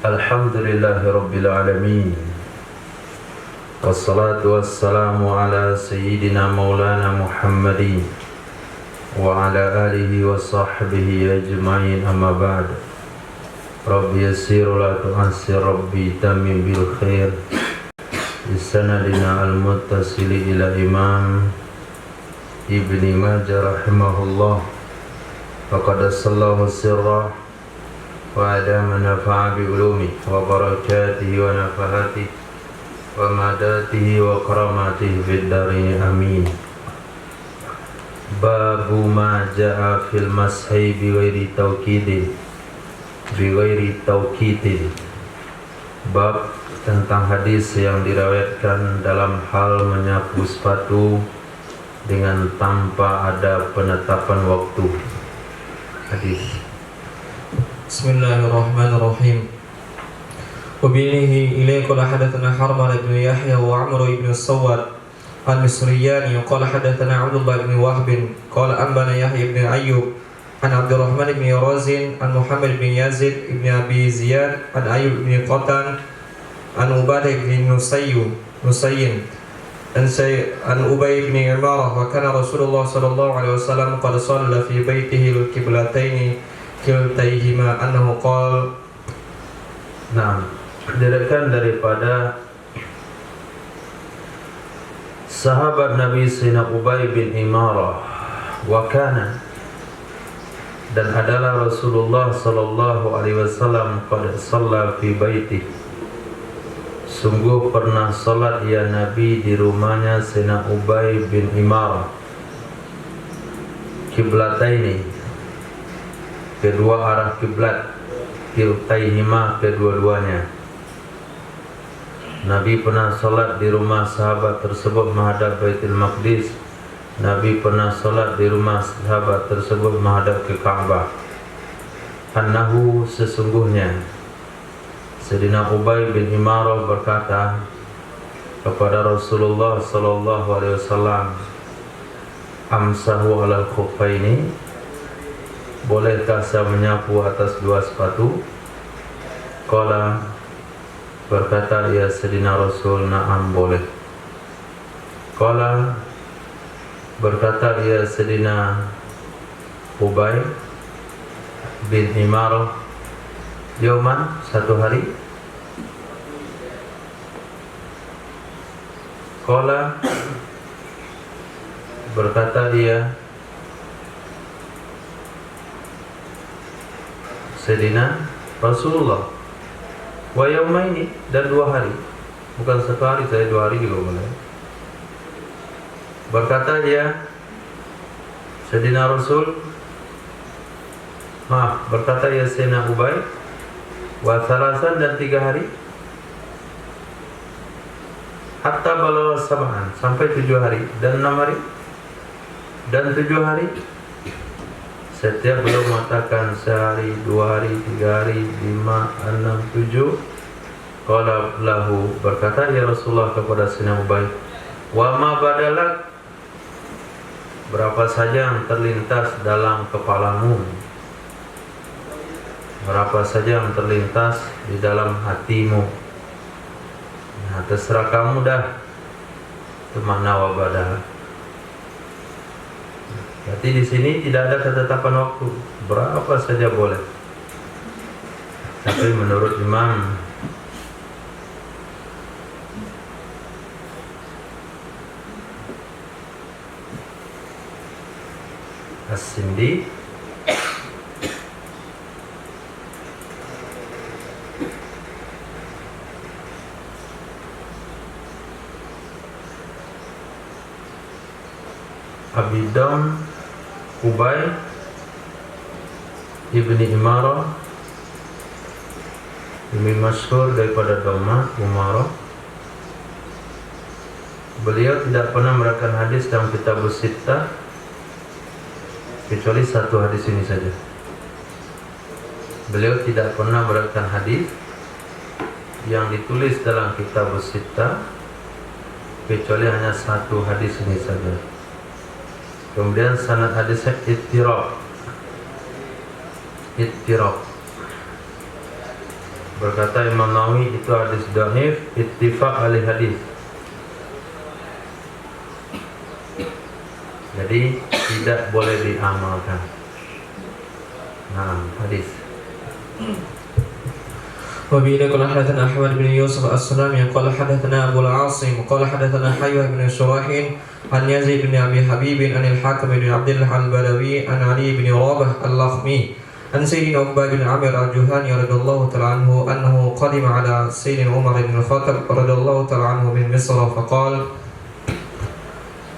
Alhamdulillahi Rabbil Alamin. Wassalatu wassalamu ala Sayyidina Maulana Muhammadin wa ala alihi wa sahbihi ajma'in, amma ba'd. Rabbi yassir la tu'assir, Rabbi tamim bil khair. Bisanadina al-muttasili ila Imam Ibni Majah rahimahullah. Faqad sallahu sirrah wa adama nafa'a bi ulumi wa barakatihi wa nafahatihi wa madatihi wa karamatihi fid darini amin. Babu ma ja'a fil mashi bi ghairi tauqidin. Bab tentang hadis yang diriwayatkan dalam hal menyapu sepatu dengan tanpa ada penetapan waktu. Hadis. Bismillahirrahmanirrahim. Wabihi ilaihi qala hadatsana Harmala ibn Yahya wa Amr ibn Sawad al-Misriyani qala hadatsana Abdullah ibn Wahb qala anbana Yahya ibn Ayyub an Abdurrahman ibn Razin an Muhammad ibn Yazid ibn Abi Ziyad an Ayyub ibn Qatan an Ubadah ibn Nusayyin an Ubay ibn Imarah wa kana Rasulullah sallallahu alaihi wasallam qad shalla fi baitihi al-qiblatayn kiltaihima annahu qala. Nah, diriwayatkan daripada sahabat Nabi Sayyidina Ubay bin Imarah, wa kana, dan adalah Rasulullah sallallahu alaihi wasallam qad shalla fi baitihi, sungguh pernah salat ya Nabi di rumahnya Sayyidina Ubay bin Imarah, kiblataini, kedua arah kiblat, kiltaihima, kedua-duanya. Nabi pernah salat di rumah sahabat tersebut menghadap Baitul Maqdis. Nabi pernah salat di rumah sahabat tersebut menghadap ke Ka'bah. Annahu, sesungguhnya Sayyidina Ubay bin Imarah berkata kepada Rasulullah sallallahu alaihi wasallam, amsahu alal khuffaini, bolehkah saya menyapu atas dua sepatu? Qala, berkata ya Sayyidina Rasul, na'am, boleh. Qala, berkata ya Sayyidina Ubay bin Imarah, yauman, satu hari. Qala, berkata dia Sayyidina Rasulullah, wa yaumaini, dan dua hari, bukan satu hari, saya dua hari juga boleh. Berkata dia Sayyidina Rasul, berkata ya Sayyidina Ubay, wa salasan, dan tiga hari, hatta balagha sab'an, sampai 7 hari, dan 6 hari, dan 7 hari. Setiap beliau mengatakan sehari, 2 hari, 3 hari, 5, 6, 7. Qala lahu, berkata ya Rasulullah kepada Sayyidina Ubay, wa ma badalak, berapa saja yang terlintas dalam kepalamu, berapa saja yang terlintas di dalam hatimu. Nah, terserah kamu dah. Itu makna wa badalak. Berarti di sini tidak ada ketetapan waktu, berapa saja boleh. Tapi menurut Imam As-Sindi, Abi Daun Ubay ibni Imarah, lebih masyhur daripada Umarah. Beliau tidak pernah meriwayatkan hadis dalam kitab Sittah kecuali satu hadis ini saja. Beliau tidak pernah meriwayatkan hadis yang ditulis dalam kitab Sittah kecuali hanya satu hadis ini saja. Kemudian sanad hadisnya ittirab. Berkata Imam Nawawi itu hadis dhaif ittifaq ahli hadis. Jadi tidak boleh diamalkan. Nah, hadis. وبه قال حدثنا أحمد بن يوسف السلامي قال حدثنا أبو العاصم قال حدثنا حيوة بن شراح عن يزيد بن أبي حبيب عن الحاكم بن عبد الله البدوي عن علي بن رابح اللخمي عن سيدنا عقبة بن عامر الجهني رضي الله تعالى عنه أنه قدم على سيدنا عمر بن الخطاب رضي الله تعالى عنه من مصر فقال.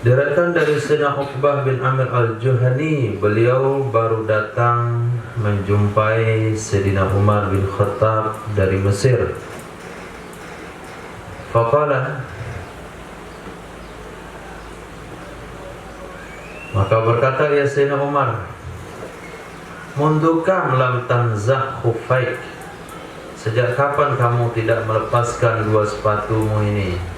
Diriwayatkan dari Sayyidina Uqbah bin Amir al-Juhani, beliau baru datang menjumpai Sayyidina Umar bin Khattab dari Mesir. Faqala, maka berkata ya Sayyidina Umar, mundu kam lam tanzah khuffaik, sejak kapan kamu tidak melepaskan dua sepatumu ini?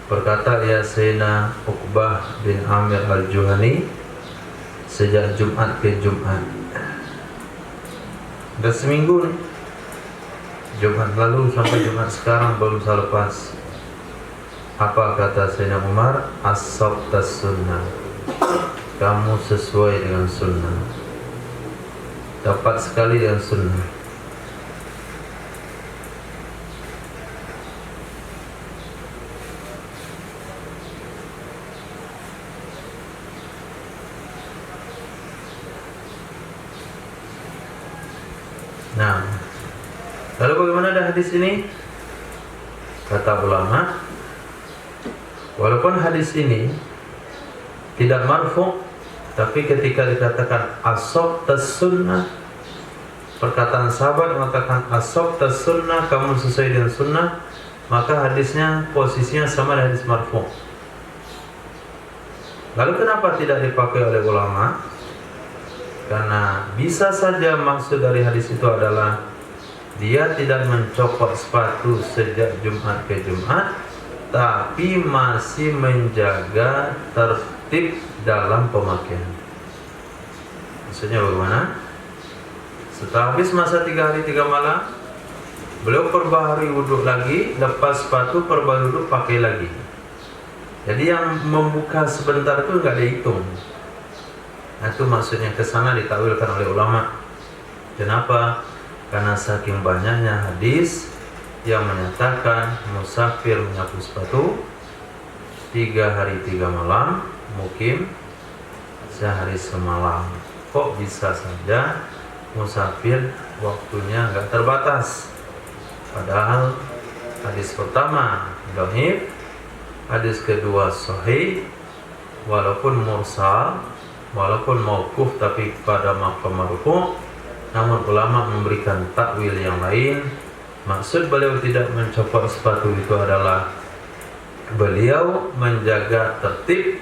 Berkata ya Sayyidina Uqbah bin Amir al-Juhani, sejak Jumat ke Jumat. Udah seminggu nih, Jumat lalu sampai Jumat sekarang belum saya lepas. Apa kata Sayyidina Umar? As-sabtas sunnah, kamu sesuai dengan sunnah, dapat sekali dengan sunnah. Nah, lalu bagaimana dah hadis ini? Kata ulama, walaupun hadis ini tidak marfu', tapi ketika dikatakan as-sabtas sunnah, perkataan sahabat mengatakan as-sabtas sunnah, kamu sesuai dengan sunnah, maka hadisnya posisinya sama dengan hadis marfu'. Lalu kenapa tidak dipakai oleh ulama? Karena bisa saja maksud dari hadis itu adalah dia tidak mencopot sepatu sejak Jumat ke Jumat, tapi masih menjaga tertib dalam pemakaian. Maksudnya bagaimana? Setelah habis masa 3 hari 3 malam, beliau perbaharui wudhu lagi, lepas sepatu, perbaharui wudhu, pakai lagi. Jadi yang membuka sebentar itu nggak dihitung. Nah, itu maksudnya kesana ditakwilkan oleh ulama. Kenapa? Karena saking banyaknya hadis yang menyatakan musafir menyapu sepatu 3 hari 3 malam, mukim sehari semalam. Kok bisa saja musafir waktunya nggak terbatas? Padahal hadis pertama dhaif, hadis kedua sahih, walaupun mursal, walaupun mauquf tapi pada maqam marfu', namun ulama memberikan takwil yang lain. Maksud beliau tidak mencopot sepatu itu adalah beliau menjaga tertib.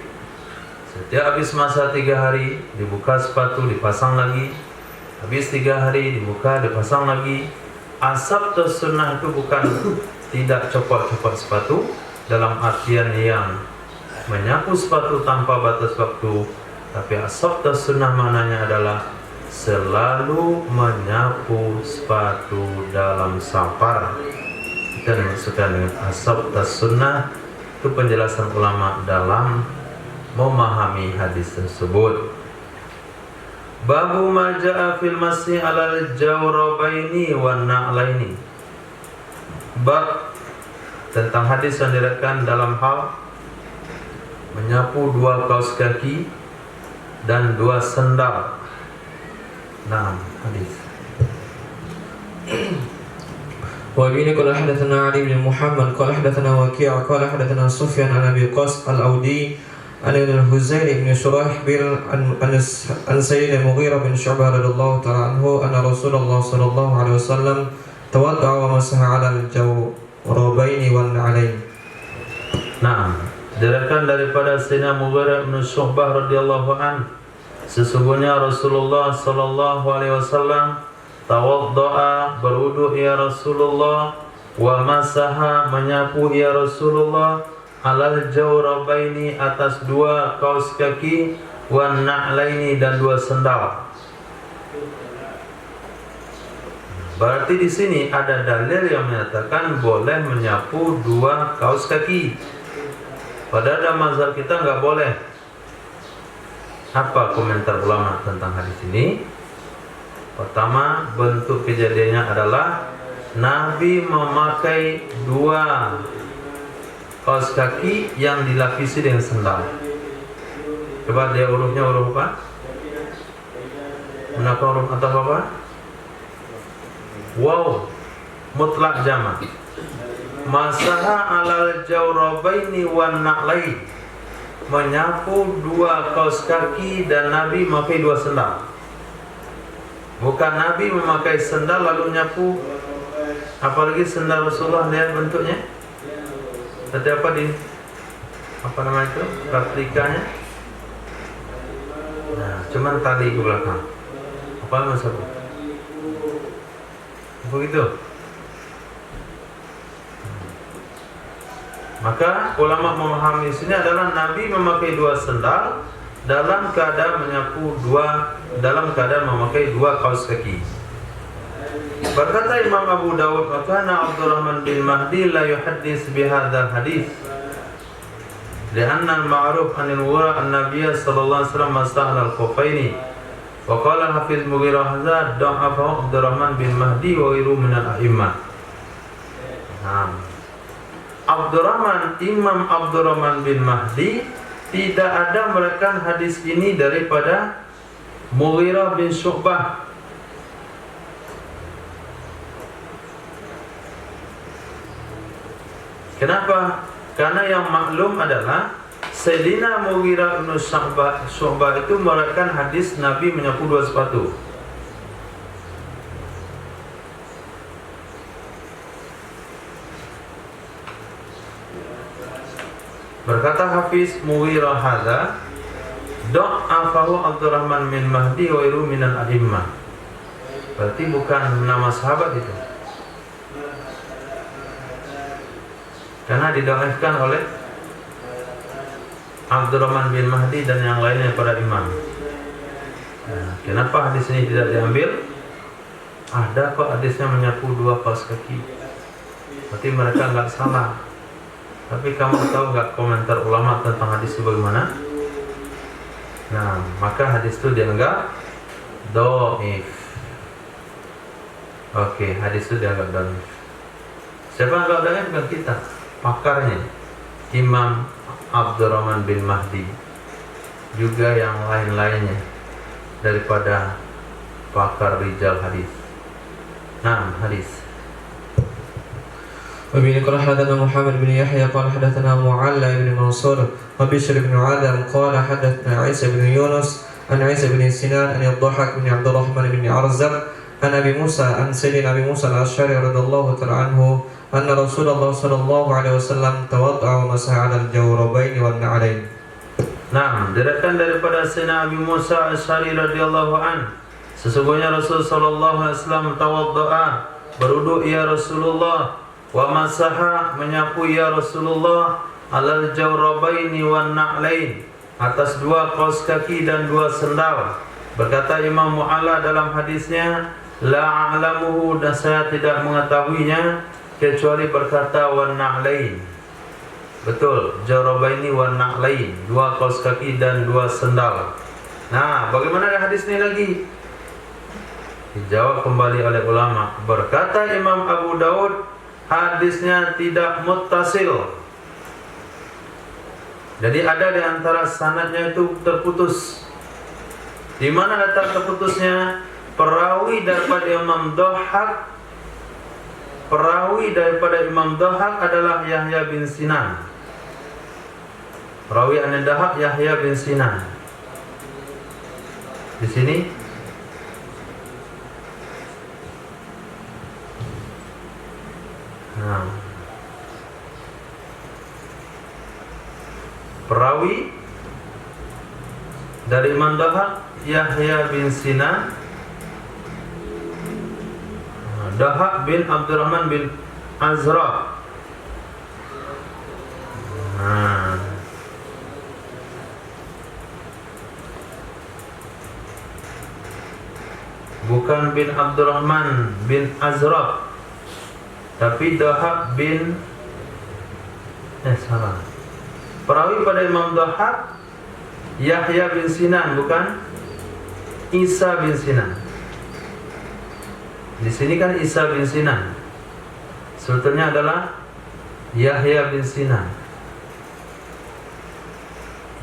Setiap habis masa 3 hari dibuka sepatu, dipasang lagi. Habis 3 hari dibuka, dipasang lagi. As-sabtus sunnah itu bukan tidak copot-copot sepatu dalam artian yang menyapu sepatu tanpa batas waktu, tapi as-sabtus sunnah maknanya adalah selalu menyapu sepatu dalam safar. Itu yang dimaksudkan dengan as-sabtus sunnah. Itu penjelasan ulama dalam memahami hadis tersebut. Babu ma ja'a fil masih 'alal jawrabaini wan na'laini. Bab tentang hadis yang diriwayatkan dalam hal menyapu 2 kaos kaki dan 2 sendal. Nah, hadis. وابن قال حدثنا علي بن محمد قال حدثنا وكيع قال حدثنا سفيان عن ابي قاص الاودي عن الهزيل بن شريحبيل عن سيد المغيرة بن شعبة رضي الله تعالى عنه أن رسول الله صلى الله عليه وسلم تودع ومسح على الجوربين والنعلين. Nah, diriwayatkan daripada Sayyidina Mughirah bin Syu'bah radhiyallahu an, sesungguhnya Rasulullah sallallahu alaihi wasallam tawaddaa, berwudu ya Rasulullah, wa masaha, menyapu ya Rasulullah, alal jawrabaini, atas 2 kaos kaki, wan na'laini, dan 2 sendal. Berarti di sini ada dalil yang menyatakan boleh menyapu 2 kaus kaki. Padahal dalam mazhab kita nggak boleh. Apa komentar ulama tentang hadis ini? Pertama, bentuk kejadiannya adalah Nabi memakai 2 kaus kaki yang dilapisi dengan sendal. Coba dia hurufnya huruf apa? Kenapa huruf atau apa? Wow, mutlak jamak. Masaha alal jawrabaini wan na'lain, menyapu 2 kaus kaki dan Nabi memakai 2 sendal. Bukan Nabi memakai sendal lalu nyapu. Apalagi sendal Rasulullah, lihat bentuknya. Tadi apa nama itu? Replikanya. Nah, cuman tali ke belakang. Apa maksudnya? Begitu. Maka ulama memahami sini adalah Nabi memakai 2 sendal dalam keadaan menyapu dalam keadaan memakai 2 kaus kaki. Berkata Imam Abu Dawud, "Kana Abdurrahman bin Mahdi la yuhaddits bihadzal hadits li'anna al-ma'ruf 'anil wara' an-nabiy sallallahu alaihi wasallam masaha al-khuffaini." Wa qala Hafiz Mughirah hadza da'afa Abdurrahman bin Mahdi wa ghairu min al-a'immah. Imam Abdurrahman bin Mahdi tidak ada meriwayatkan hadis ini daripada Mughirah bin Syu'bah. Kenapa? Karena yang maklum adalah Sayyidina Mughirah bin Syu'bah itu meriwayatkan hadis Nabi menyapu 2 sepatu. Berkata Hafiz Mughirah hadza da'afahu Abdurrahman bin Mahdi wa ghairu minal a'immah. Berarti bukan nama sahabat itu. Karena didhaifkan oleh Abdurrahman bin Mahdi dan yang lainnya para imam. Nah, kenapa hadis ini tidak diambil? Ada kok hadisnya menyapu 2 kaus kaki. Berarti mereka nggak salah. Tapi kamu tahu nggak komentar ulama tentang hadis itu bagaimana? Nah, maka hadis itu dianggap dhaif. Oke, hadis itu dianggap dhaif. Siapa yang anggap dhaif? Bukan kita, pakarnya Imam Abdurrahman bin Mahdi, juga yang lain-lainnya daripada pakar rijal hadis. Nah, hadis. وبه قال حدثنا محمد بن يحيى قال حدثنا معلى بن منصور وبشر بن عدم قال حدثنا عيسى بن يونس عن عيسى بن سنان عن الضحك بن عبد الرحمن بن عرزب عن ابي موسى عن سيدنا ابي موسى الاشعري رضي الله تعالى عنه أن رسول الله صلى الله عليه وسلم توضأ ومسح على الجوربين والنعلين. Nah, diriwayatkan daripada Sayyidina Abi Musa Al-Asy'ari radhiyallahu an, sesungguhnya Rasul sallallahu alaihi wasallam tawaddaa, berwudu ya Rasulullah, wa masaha, menyapu ya Rasulullah, alal jawrabaini wan na'lain, atas 2 kaus kaki dan 2 sendal. Berkata Imam Mu'alla dalam hadisnya, la a'lamuhu, dan saya tidak mengetahuinya kecuali berkata wan na'lain. Betul, jawrabaini wan na'lain, 2 kaus kaki dan 2 sendal. Nah, bagaimana hadis ini lagi? Dijawab kembali oleh ulama. Berkata Imam Abu Dawud, hadisnya tidak muttasil. Jadi ada di antara sanadnya itu terputus. Di mana letak terputusnya? Perawi daripada Imam Dhahak adalah Yahya bin Sinan. Perawi an-Dhahak Yahya bin Sinan. Di sini perawi dari Imam Dhahak Yahya bin Sinan, Dhahak bin Abdurrahman bin Azra. bukan bin Abdurrahman bin Azraq, tapi Dhahab bin salah. Perawi pada Imam Dhahab Yahya bin Sinan, bukan Isa bin Sinan. Di sini kan Isa bin Sinan, sebetulnya adalah Yahya bin Sinan.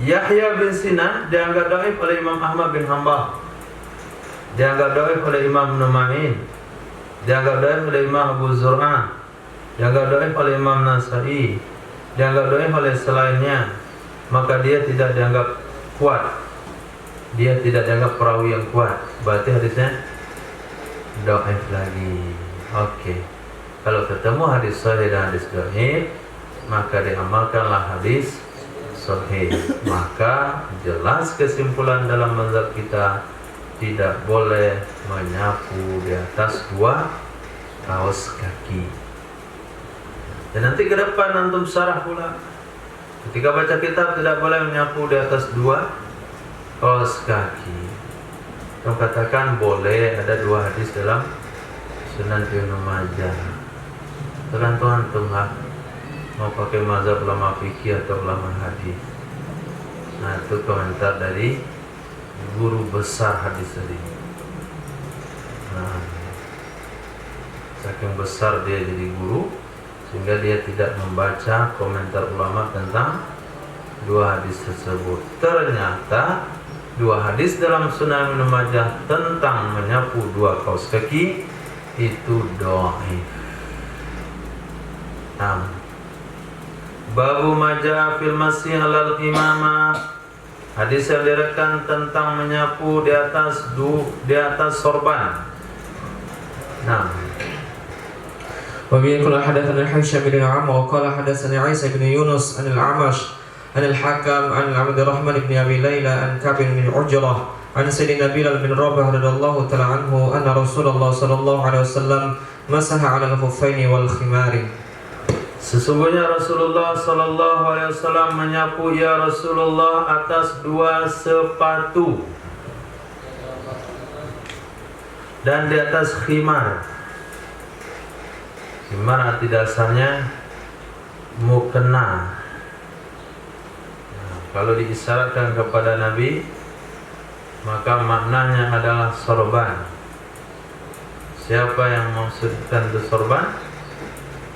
Yahya bin Sinan dianggap dhaif oleh Imam Ahmad bin Hanbal, dianggap dhaif oleh Imam Nu'ain, dianggap dhaif oleh Imam Abu Zur'ah, dianggap dhaif oleh Imam Nasa'i, dianggap dhaif oleh selainnya. Maka dia tidak dianggap kuat, dia tidak dianggap perawi yang kuat, berarti hadisnya dhaif lagi. Oke. Kalau ketemu hadis sahih dan hadis dhaif, maka diamalkanlah hadis sahih. Maka jelas kesimpulan dalam mazhab kita, tidak boleh menyapu di atas 2 kaos kaki. Dan nanti ke depan antum syarah pula, ketika baca kitab tidak boleh menyapu di atas 2 kaos kaki. Yang katakan boleh, ada 2 hadis dalam Sunan Ibnu Majah. Tergantung antum lah, mau pakai mazhab ulama fikih atau ulama hadis. Nah, itu komentar dari guru besar hadis tadi. Nah, saking besar dia jadi guru, sehingga dia tidak membaca komentar ulama tentang 2 hadis tersebut. Ternyata 2 hadis dalam Sunan Ibnu Majah tentang menyapu 2 kaos kaki itu dhaif. Nah, babu majah fil masih alal imamah, hadis yang diriwayatkan tentang menyapu di atas sorban. Nah, وبه قال حدثنا هشام بن عمرو قال حدثنا عيسى بن يونس عن الأعمش عن الحكم عن عبد الرحمن بن أبي ليلى عن كعب بن عجرة عن سيدنا بلال بن رباح رضي الله تعالى عنه أن رسول الله صلى الله عليه وسلم مسح على الخفين والخمار. Sesungguhnya Rasulullah sallallahu alaihi wasallam menyapu ya Rasulullah atas 2 sepatu dan di atas khimar. Khimar arti dasarnya mukena. Nah, kalau diisyaratkan kepada Nabi, maka maknanya adalah sorban. Siapa yang maksudkan itu sorban?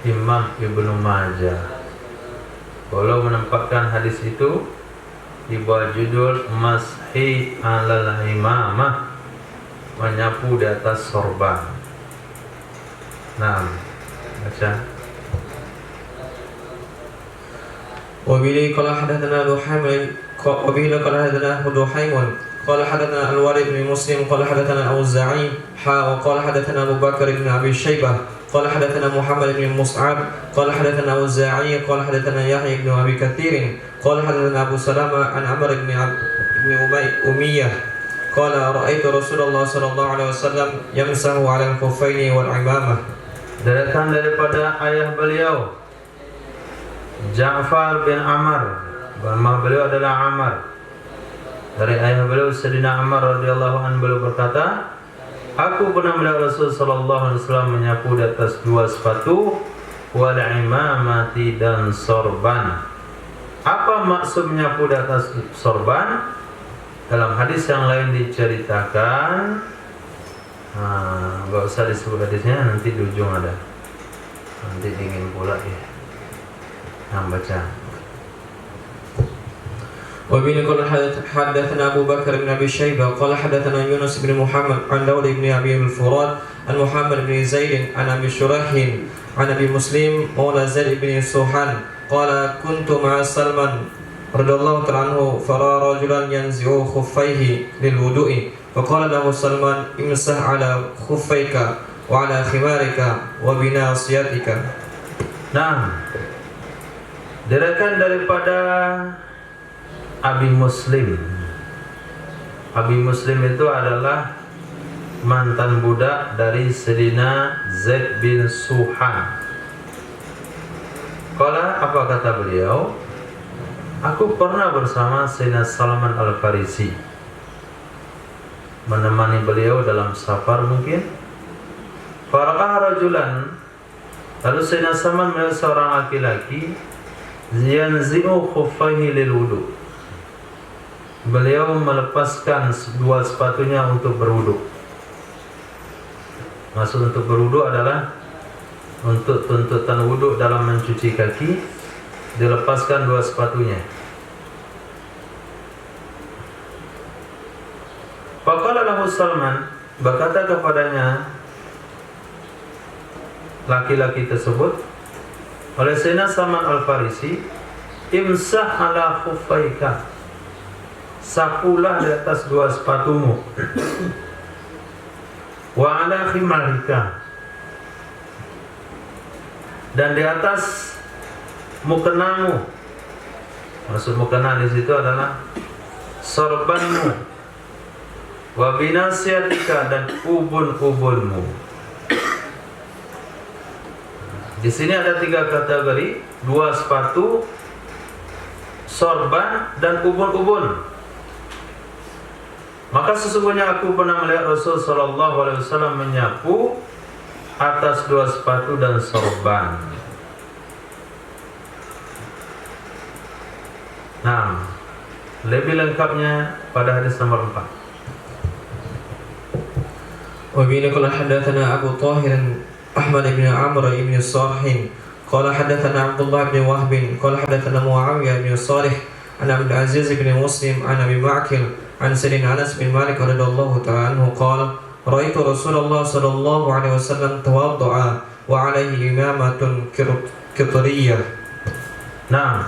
Imam Ibnu Majah. Kalau menempatkan hadis itu di bawah judul Mashi alal imamah, menyapu di atas sorban. Nah, baca. وبه قال حدثنا دحيم وبه قال حدثنا دحيم قال حدثنا الوليد بن مسلم قال حدثنا الأوزاعي وقال حدثنا أبو بكر بن أبي شيبة قال حدثنا محمد بن مصعب قال حدثنا الأوزاعي قال حدثنا يحيى بن أبي كثير قال حدثنا أبو سلمة عن عمرو بن أمية قال رأيت رسول الله صلى الله عليه وسلم يمسح على الخفين والعمامة. Datang daripada ayah beliau Ja'far bin Amr, nama beliau adalah Amr. Dari ayah beliau Sayyidina Amr radhiyallahu anhu, beliau berkata, aku pernah melihat Rasul sallallahu alaihi wasallam menyapu di atas 2 sepatu, wal imamati, dan sorban. Apa maksud menyapu di atas sorban? Dalam hadis yang lain diceritakan, nggak usah disebut hadisnya, nanti di ujung ada, nanti dingin pula ya. Nah, baca. وبه قال حدثنا أبو بكر بن أبي شيبة قال حدثنا يونس بن محمد عن داود بن أبي الفرات عن محمد بن زيد عن أبي شريح عن أبي مسلم مولى زيد بن سوحان قال كنت مع سلمان رضي الله تعالى عنه فرأى رجلا ينزع خفيه للوضوء فقال له سلمان امسح على خفيك وعلى خمارك وبناصيتك. Nah, diriwayatkan daripada Abi Muslim. Abi Muslim itu adalah mantan budak dari Sayyidina Zaid bin Suhan. Apa kata beliau? Aku pernah bersama Sayyidina Salman Al-Farisi. menemani beliau dalam safar mungkin. Faraqah rajulan, lalu Sayyidina Salman melihat seorang laki-laki yanzi'u khuffaihi lil wudu. Beliau melepaskan dua sepatunya untuk berwudu. Maksud untuk berwudu adalah untuk tuntutan wudu dalam mencuci kaki, dilepaskan dua sepatunya. Faqala lahu Salman, berkata kepadanya laki-laki tersebut oleh Sayyidina Salman Al-Farisi, imsah ala khuffaika, sapulah di atas dua sepatumu, wa ala khimarika, dan di atas mukanamu. Maksud mukana di situ adalah sorbanmu, wa binasiyatika, dan ubun-ubunmu. Di sini ada tiga kategori: dua sepatu, sorban, dan ubun-ubun. Maka sesungguhnya aku pernah melihat Rasul sallallahu alaihi wasallam menyapu atas dua sepatu dan sorban. Nah, lebih lengkapnya pada hadis nomor 4. Wa bihi qala hadatsana Abu Tahir Ahmad bin Amr bin Sarhin qala hadatsana Abdullah bin Wahb qala hadatsana Muawiyah bin Salih an Abdul Aziz bin Muslim an Abi Ma'qil an Sayyidina Anas bin Malik radhiyallahu ta'ala anhu qala ra'aitu Rasulullah sallallahu alaihi wasallam tawaddu'a wa 'alaihi imamatun qitriyah. Nah,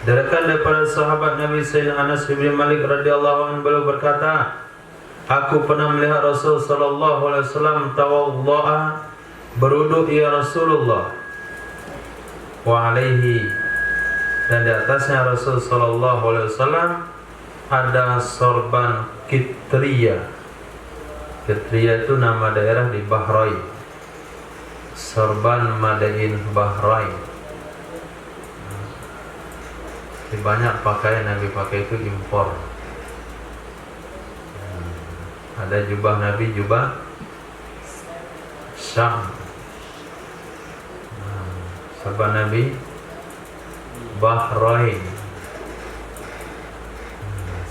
daripada sahabat Nabi Sayyidina Anas bin Malik radhiyallahu anhu, beliau berkata, aku pernah melihat Rasul sallallahu alaihi wasallam tawaddu'a, berwudu ya Rasulullah, wa 'alaihi, dan di atasnya Rasul sallallahu alaihi wasallam ada sorban qitriyah. Qitriyah itu nama daerah di Bahrain. Sorban Madain Bahrain. Banyak pakaian yang dipakai itu impor. Ada jubah Nabi, jubah Syam. Sorban Nabi Bahrain.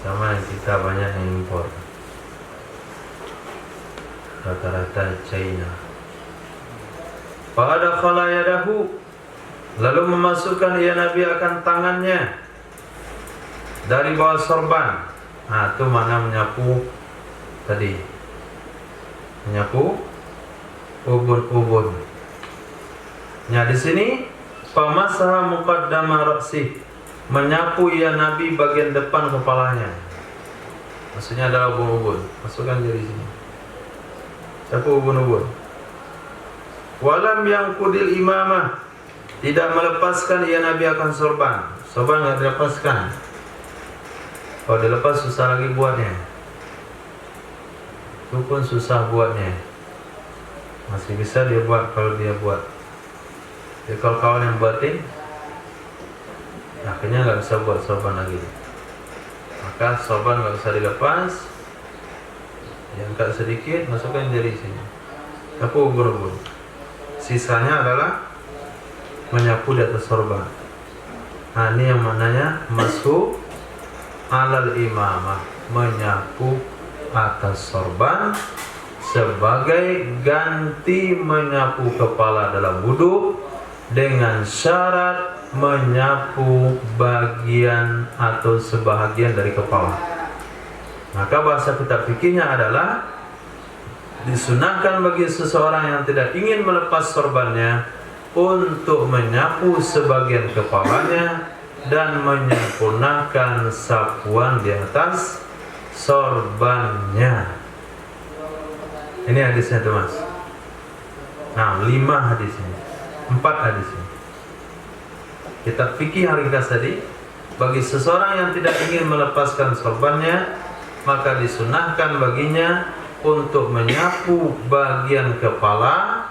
Sama kita banyak yang impor. Rata-rata China. Pada khala yadahu, lalu memasukkan ia Nabi akan tangannya dari bawah sorban. Nah, itu mana menyapu tadi, menyapu ubun-ubun. Nah, di sini pamasaha muqaddama ra'si, menyapu ia Nabi bagian depan kepalanya. Maksudnya adalah ubun-ubun. Masukkan dari sini. Sapu ubun-ubun. Walam yang kudil imamah, tidak melepaskan ia Nabi akan sorban. Sorban tidak dilepaskan. Kalau dilepas susah lagi buatnya. Itu pun susah buatnya. Masih bisa dia buat kalau dia buat. Jadi kalau kawan yang buatin, akhirnya nggak bisa buat sorban lagi. Maka sorban nggak bisa dilepas. Diangkat sedikit, masukkan jari sini. Sapu ubun-ubun. Sisanya adalah menyapu di atas sorban. Nah, ini yang mananya masuk alal imamah, menyapu atas sorban sebagai ganti menyapu kepala dalam wudu, dengan syarat menyapu bagian atau sebahagian dari kepala. Maka bahasa kitab fikihnya adalah disunahkan bagi seseorang yang tidak ingin melepas sorbannya untuk menyapu sebagian kepalanya dan menyempurnakan sapuan di atas sorbannya. Ini hadisnya tuh mas. Nah, 5 hadisnya, 4 hadisnya. Kitab fikih hari tadi, bagi seseorang yang tidak ingin melepaskan sorbannya, maka disunahkan baginya untuk menyapu bagian kepala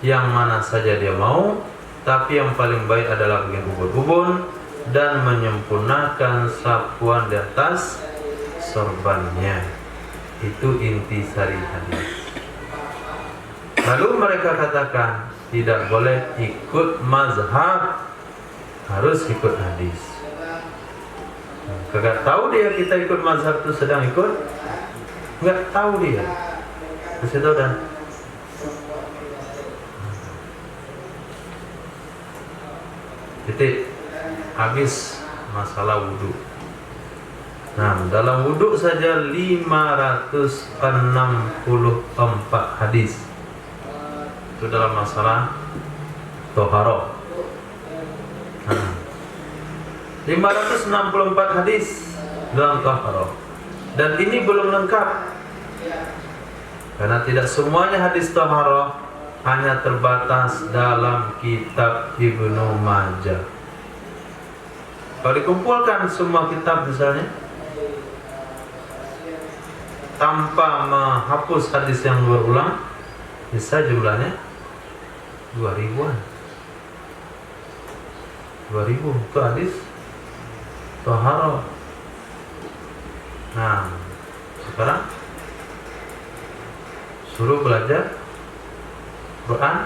yang mana saja dia mau, tapi yang paling baik adalah bagian ubun-ubun, dan menyempurnakan sapuan di atas sorbannya. Itu intisari hadis. Lalu mereka katakan tidak boleh ikut mazhab, harus ikut hadis. Kagak tahu dia kita ikut mazhab itu sedang ikut, nggak tahu dia. Kasih tahu dah. Titik. Habis masalah wudhu. Nah, dalam wudhu saja 564 hadis. Itu dalam masalah toharoh. 564 hadis dalam toharoh. Dan ini belum lengkap, karena tidak semuanya hadis toharoh, hanya terbatas dalam kitab Ibnu Majah. Kalau dikumpulkan semua kitab misalnya, tanpa menghapus hadis yang berulang, bisa jumlahnya 2000-an. 2000 itu hadis toharoh. Nah, sekarang suruh belajar Quran,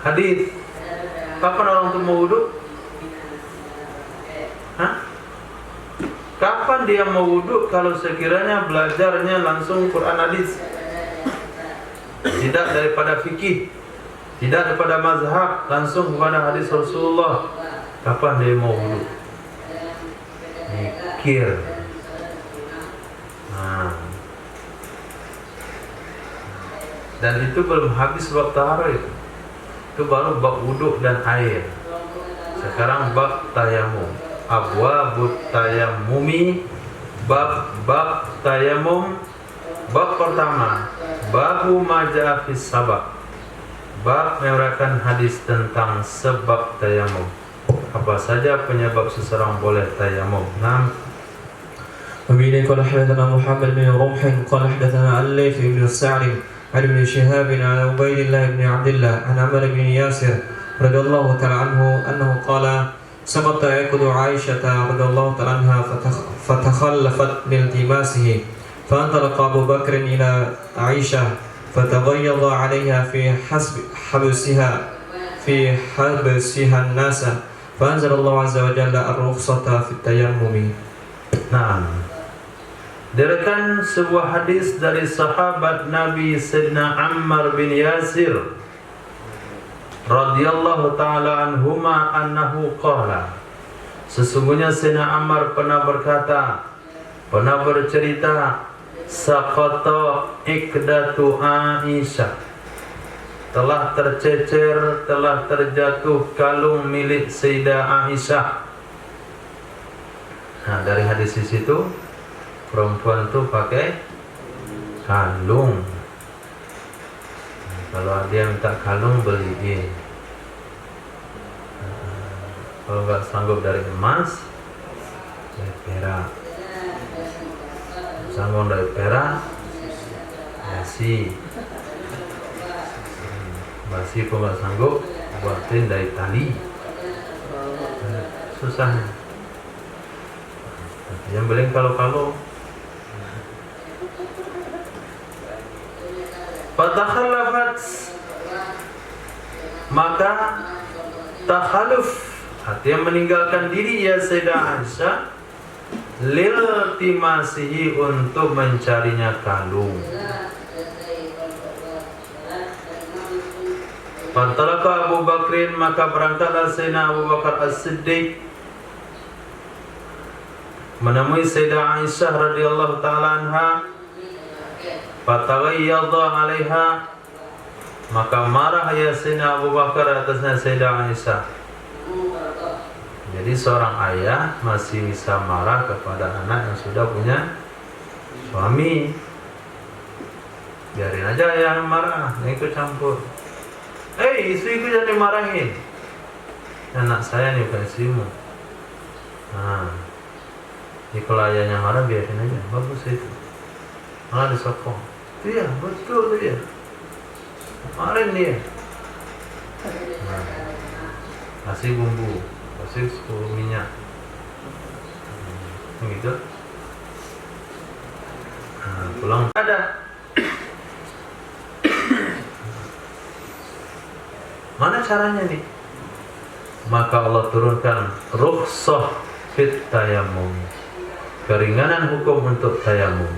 hadis. Kapan orang itu mau wudhu? Kapan dia mau wudhu kalau sekiranya belajarnya langsung Quran hadis? Tidak daripada fikih, tidak daripada mazhab, langsung kepada hadis Rasulullah. Kapan dia mau wudhu? Mikir. Dan itu belum habis bab taharah itu. Itu baru bab wudhu dan air. Sekarang bab tayamum. Abwabut tayammumi, bab tayamum. Bab pertama, babu majaa fis sabab. Bab menerangkan hadis tentang sebab tayamum. Apa saja penyebab seseorang boleh tayamum. وبه قال حدثنا محمد بن رمح قال حدثنا الليث بن سعد عن ابن شهاب عن عبيد الله بن عبد الله عن عمرو بن ياسر رضي الله تعالى عنه أنه قال سقط عقد عائشة رضي الله تعالى عنها فتخلفت بالتماسه فانطلق أبو بكر إلى عائشة فتغيظ عليها في حبسها الناس فأنزل الله عز وجل الرخصة في التيمم. Nah, dirikan sebuah hadis dari sahabat Nabi Sayyidina Ammar bin Yasir radhiyallahu ta'ala anhuma annahu qala, sesungguhnya Sayyidina Ammar pernah berkata, pernah bercerita, saqata iqdatu Aisyah, telah tercecer, telah terjatuh kalung milik Sayyidah Aisyah. Nah, dari hadis di situ perempuan tuh pakai kalung. Kalau dia minta kalung, beliin. Kalau nggak sanggup dari emas, dari perak. Sanggup dari perak, basi. Basi pun nggak sanggup, buatin dari tali. Susahnya. Yang beli kalau fatakhallafat, maka takhaluf, artinya meninggalkan diri ya Sayyidah Aisyah, lil timasihi, untuk mencarinya kalung. Fantalaka Abu Bakrin, maka berangkatlah Sayyidina Abu Bakar As-Siddiq menemui Sayyidah Aisyah radhiyallahu ta'ala anha. Fataghayyadha 'alaiha, maka marah ya Sayyidina Abu Bakar atasnya Sayyidah Aisyah. Jadi seorang ayah masih bisa marah kepada anak yang sudah punya suami. Biarin aja yang marah, jangan ikut campur. Istriku jangan dimarahin. Anak saya nih bukan istrimu. Jadi kalau ayahnya marah, biarin aja, bagus itu. Malah disokong. Iya, betul dia. Marahin dia. Kasih bumbu, kasih minyak. Begitu. pulang ada. Mana caranya nih? Maka Allah turunkan rukhsah fit tayammum, keringanan hukum untuk tayamum.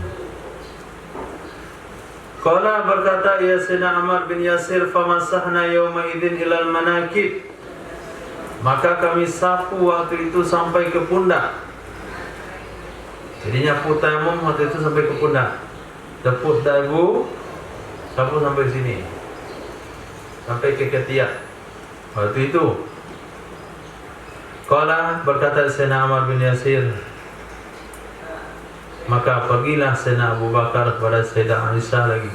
Qala berkata ya Sayyidina Ammar bin Yasir, famasahna yawma idzin ilal manakib, maka kami sapu waktu itu sampai ke pundak. Jadi nyapu tayamum waktu itu sampai ke pundak. Tepuk dagu, sapu sampai sini, sampai ke ketiak. Waktu itu Qala berkata Sayyidina Ammar bin Yasir, maka pergilah Sayyidina Abu Bakar kepada Sayyidah Aisyah lagi.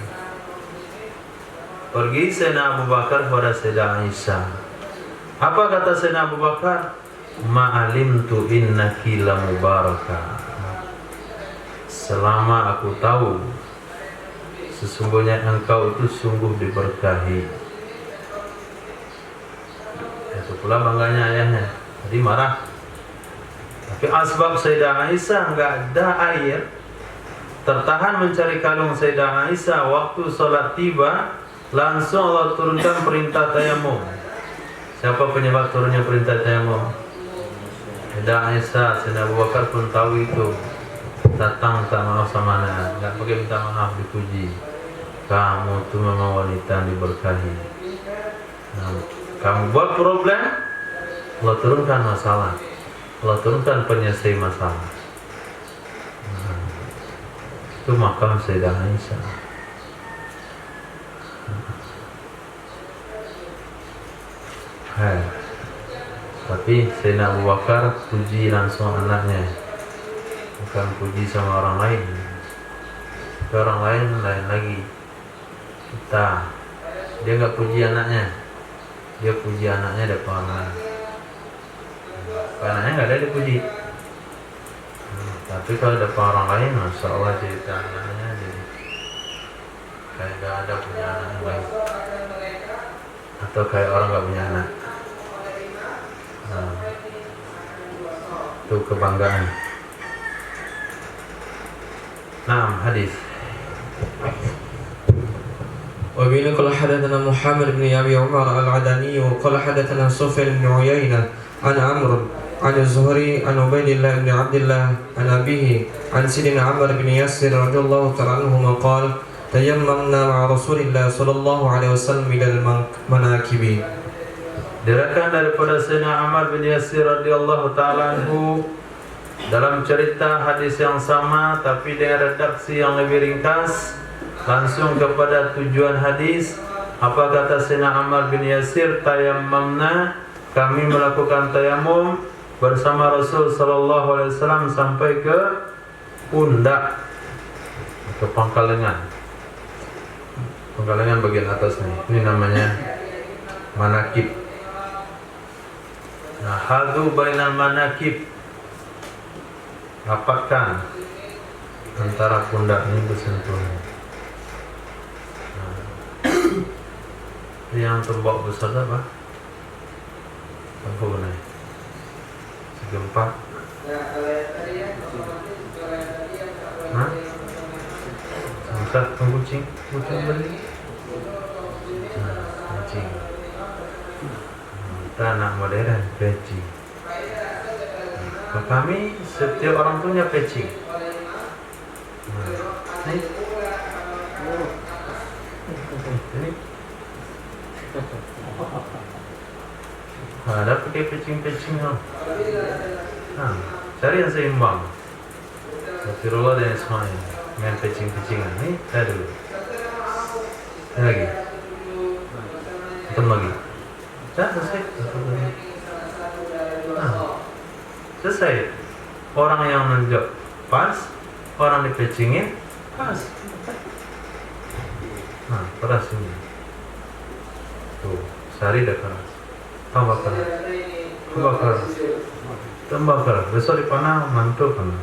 Pergi Sayyidina Abu Bakar kepada Sayyidah Aisyah. Apa kata Sayyidina Abu Bakar? Ma'alimtu innaki la mubarakah. Selama aku tahu sesungguhnya engkau itu sungguh diberkahi. Itu pula bangganya ayahnya. Jadi marah. Tapi asbab Sayyidah Aisyah enggak ada air, tertahan mencari kalung Sayyidah Aisyah. Waktu sholat tiba, langsung Allah turunkan perintah tayamum. Siapa penyebab turunnya perintah tayamum? Sayyidah Aisyah. Sayyidina Abu Bakar pun tahu itu. Datang minta maaf sama anak, enggak pakai minta maaf, dipuji. Kamu tuh memang wanita yang diberkahi. Nah, kamu buat problem, Allah turunkan masalah, Allah turunkan penyelesai masalah. Itu makam Sayyidah Aisyah. Tapi Sayyidina Abu Bakar puji langsung anaknya, bukan puji sama orang lain. Orang lain lagi. Dia nggak puji anaknya, dia puji anaknya depan orang lain. Anaknya nggak ada dipuji. Tapi kalau depan orang lain, masya Allah cerita anaknya jadi kayak nggak ada punya anak yang lain, atau kayak orang nggak punya anak. Itu kebanggaan. Nah, hadis. وبه قال حدثنا محمد بن أبي عمر العدني وقال حدثنا سفيان بن عيينة عن عمرو عن الزهري عن عبيد الله بن عبد الله عن أبيه عن سيدنا عمر بن ياسر رضي الله تعالى عنهما قال تيممنا مع رسول الله صلى الله عليه وسلم إلى المناكب. Diriwayatkan daripada Sayyidina Ammar bin Yasir radhiyallahu taala anhu dalam cerita hadis yang sama tapi dengan redaksi yang lebih ringkas, langsung kepada tujuan hadis. Apa kata Sayyidina Ammar bin Yasir? Tayammamna, kami melakukan tayamum bersama Rasul sallallahu alaihi wasallam sampai ke pundak, ke pangkal lengan. Pangkal lengan bagian atas nih. Ini namanya manakib. Nah, hadu bainal manakib, rapatkan antara pundak ini bersentuhan. Yang tembok besar apa? Apa benar? Segempat. Hah? Besar kucing beli. Kucing. Kita anak modern, peci. Kalau kami setiap orang punya peci. Ini. Ada pakai pecing-pecing. Cari yang seimbang. Rasulullah dan Ismail main pecing-pecingan. Ini saya dulu. Ini lagi. Hitam lagi. Selesai. Selesai. Orang yang nunjuk pas, orang dipecingin pas. Keras ini. Tuh, sehari dah keras. Tambah keras. Besok dipanah mantul kan.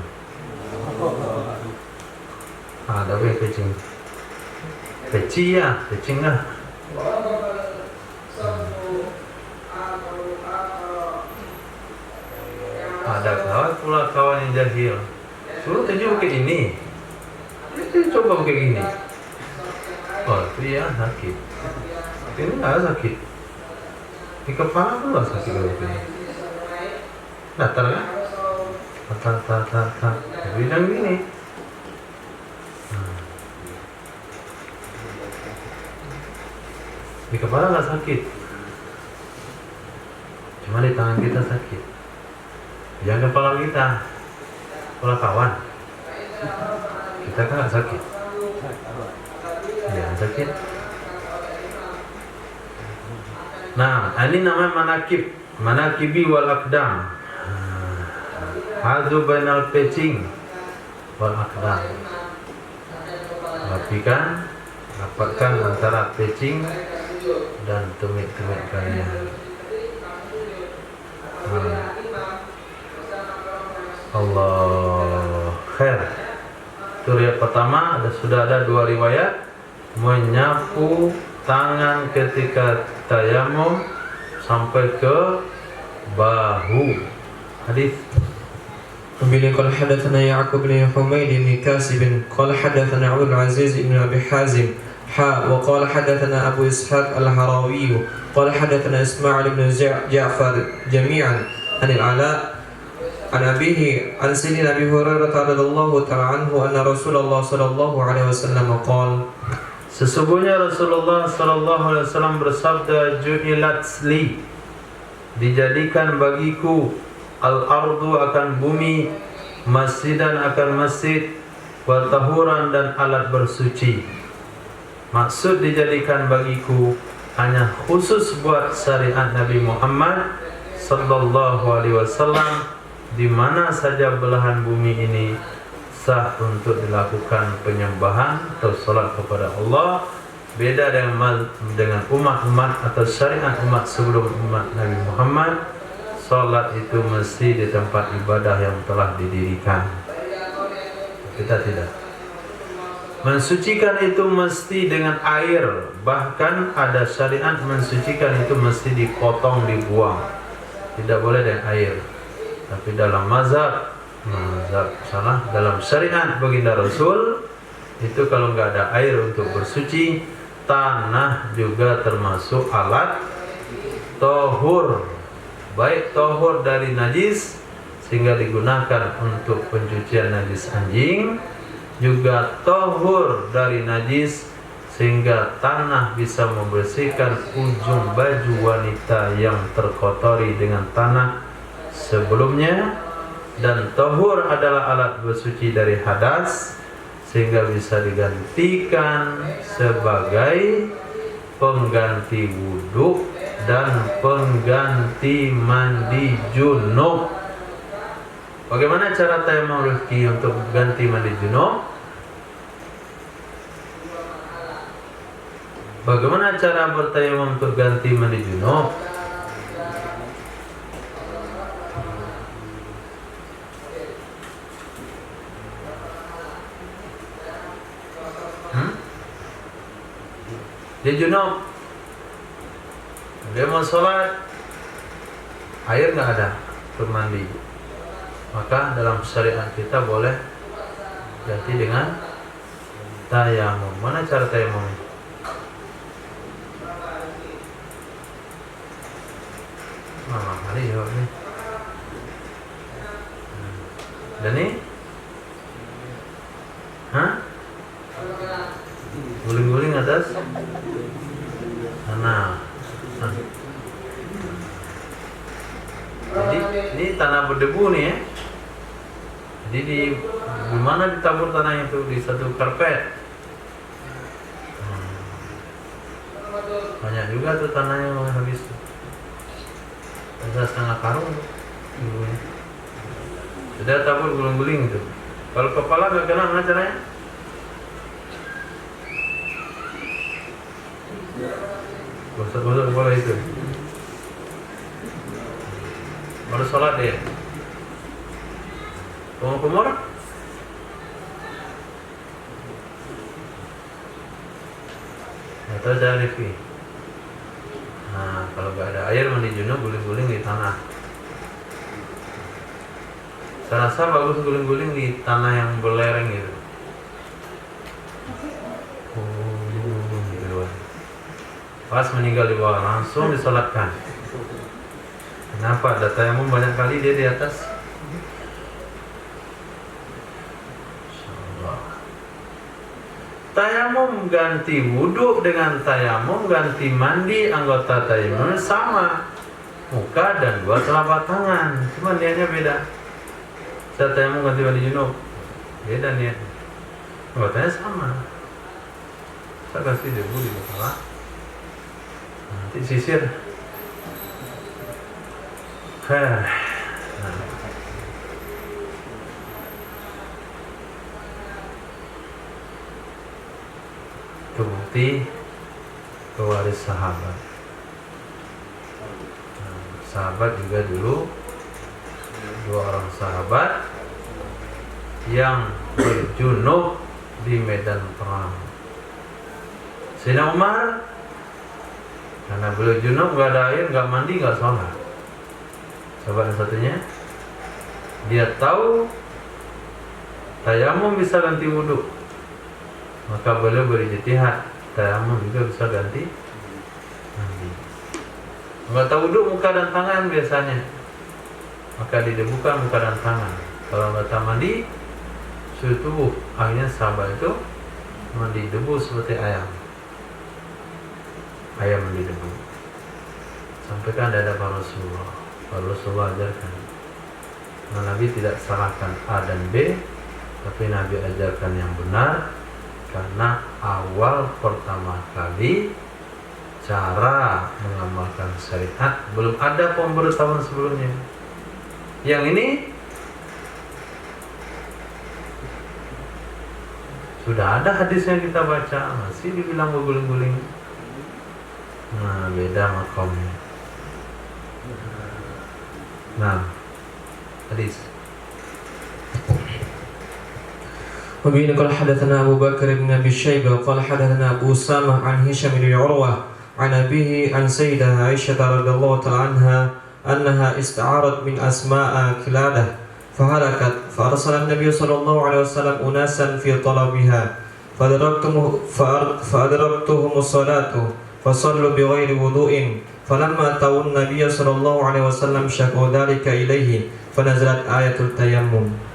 Ada yang pecing. Peci ya, pecing lah. Ada pula kawan yang jahil. Suruh tunjuk ke ini. Itu coba kayak gini. Oh, iya sakit. Ini nggak sakit. Di kepala pun nggak sakit kalau ini. Datar kan? Datar. Bilang gini. Di kepala nggak sakit. Cuma di tangan kita sakit. Jangan kepala kita. Kepala kawan. Kita kan nggak sakit. Jangan sakit. Nah, ini namanya manakibi wal akdam. Hadu bainal pecing wal akdam. Rapikan, rapatkan antara pecing dan tumit-tumit kalian. Allah khair. Itu riwayat pertama, sudah ada 2 riwayat menyapu tangan ketika tayamum sampai ke bahu. Hadis. Beliau قال حدثنا يعقوب بن حميد بن كاسب قال حدثنا عبد العزيز بن أبي حازم وقال حدثنا أبو إسحاق الهروي قال حدثنا إسماعيل بن جعفر جميعا عن العلاء عن أبيه عن سيدنا أبي هريرة رضي الله تعالى عنه أن رسول الله صلى الله عليه وسلم قال Sesungguhnya Rasulullah sallallahu alaihi wasallam bersabda, ju'ilat li, dijadikan bagiku, al-ardu akan bumi, masjidan akan masjid, wa tahuran dan alat bersuci. Maksud dijadikan bagiku hanya khusus buat syariat Nabi Muhammad sallallahu alaihi wasallam, di mana saja belahan bumi ini sah untuk dilakukan penyembahan atau salat kepada Allah. Beda dengan umat-umat atau syariat umat sebelum umat Nabi Muhammad, salat itu mesti di tempat ibadah yang telah didirikan. Kita tidak. Mensucikan itu mesti dengan air. Bahkan ada syariat mensucikan itu mesti dipotong, dibuang. Tidak boleh dengan air. Tapi dalam mazhab dalam syariat baginda Rasul itu kalau nggak ada air untuk bersuci, tanah juga termasuk alat tohur, baik tohur dari najis sehingga digunakan untuk pencucian najis anjing, juga tohur dari najis sehingga tanah bisa membersihkan ujung baju wanita yang terkotori dengan tanah sebelumnya. Dan tohur adalah alat bersuci dari hadas sehingga bisa digantikan sebagai pengganti wudhu dan pengganti mandi junub. Bagaimana cara tayamum Rifki untuk ganti mandi junub? Bagaimana cara bertayamum untuk ganti mandi junub? Dia junub, dia mau sholat, air nggak ada untuk mandi, maka dalam syariat kita boleh ganti dengan tayamum. Mana cara tayamum? Kali jawabnya. Dan ini, guling-guling atas. Nah, jadi ini tanah berdebu nih ya. Jadi di mana ditabur tanah itu? Di satu karpet. Banyak juga tuh tanahnya mau habis. Ada setengah karung. Sudah tabur guling-guling itu. Kalau kepala nggak kena, mana caranya? Gosok-gosok kepala itu. Baru sholat deh. Kumur-kumur. Atau jangan Rifki. Nah, kalau nggak ada air mandi junub, guling-guling di tanah. Saya rasa bagus guling-guling di tanah yang belereng gitu. Pas meninggal di bawah langsung disolatkan. Kenapa? Ada tayamum banyak kali dia di atas. Tayamum ganti wudhu dengan tayamum ganti mandi, anggota tayamum sama, muka dan dua telapak tangan, cuma niatnya beda. Saya tayamum ganti mandi junub, beda niat. Anggotanya sama. Saya kasih debu di kepala, nanti sisir. Terbukti pewaris sahabat. Sahabat juga dulu dua orang sahabat yang berjunub di medan perang. Sayyidina Umar karena beliau junub, nggak ada air, nggak mandi, nggak sholat. Sahabat yang satunya dia tahu tayamum bisa ganti wudhu, maka beliau berijtihad tayamum juga bisa ganti mandi. Nggak tahu wudhu muka dan tangan biasanya, maka didebukan muka dan tangan. Kalau nggak tahu mandi suhu tubuh, akhirnya sahabat itu mandi debu seperti ayam mandi debu. Sampaikan di hadapan Rasulullah. Rasulullah ajarkan, Nabi tidak salahkan A dan B, tapi Nabi ajarkan yang benar. Karena awal pertama kali cara mengamalkan syariat belum ada pemberitahuan sebelumnya. Yang ini sudah ada hadisnya kita baca, masih dibilang berguling-guling. Nah, beda makomnya. Nah, hadis. وبه قال حدثنا أبو بكر بن أبي شيبة قال حدثنا أبو أسامة عن هشام بن عروة عن أبيه عن سيدة عائشة رضي الله تعالى عنها أنها استعارت من أسماء كلادة فهلكت فأرسل النبي صلى الله عليه وسلم أناسا في طلبها فأدركتهم الصلاة فصلوا بغير وضوء فلما أتوا النبي صلى الله عليه وسلم شكوا ذلك إليه فنزلت آية التيمم.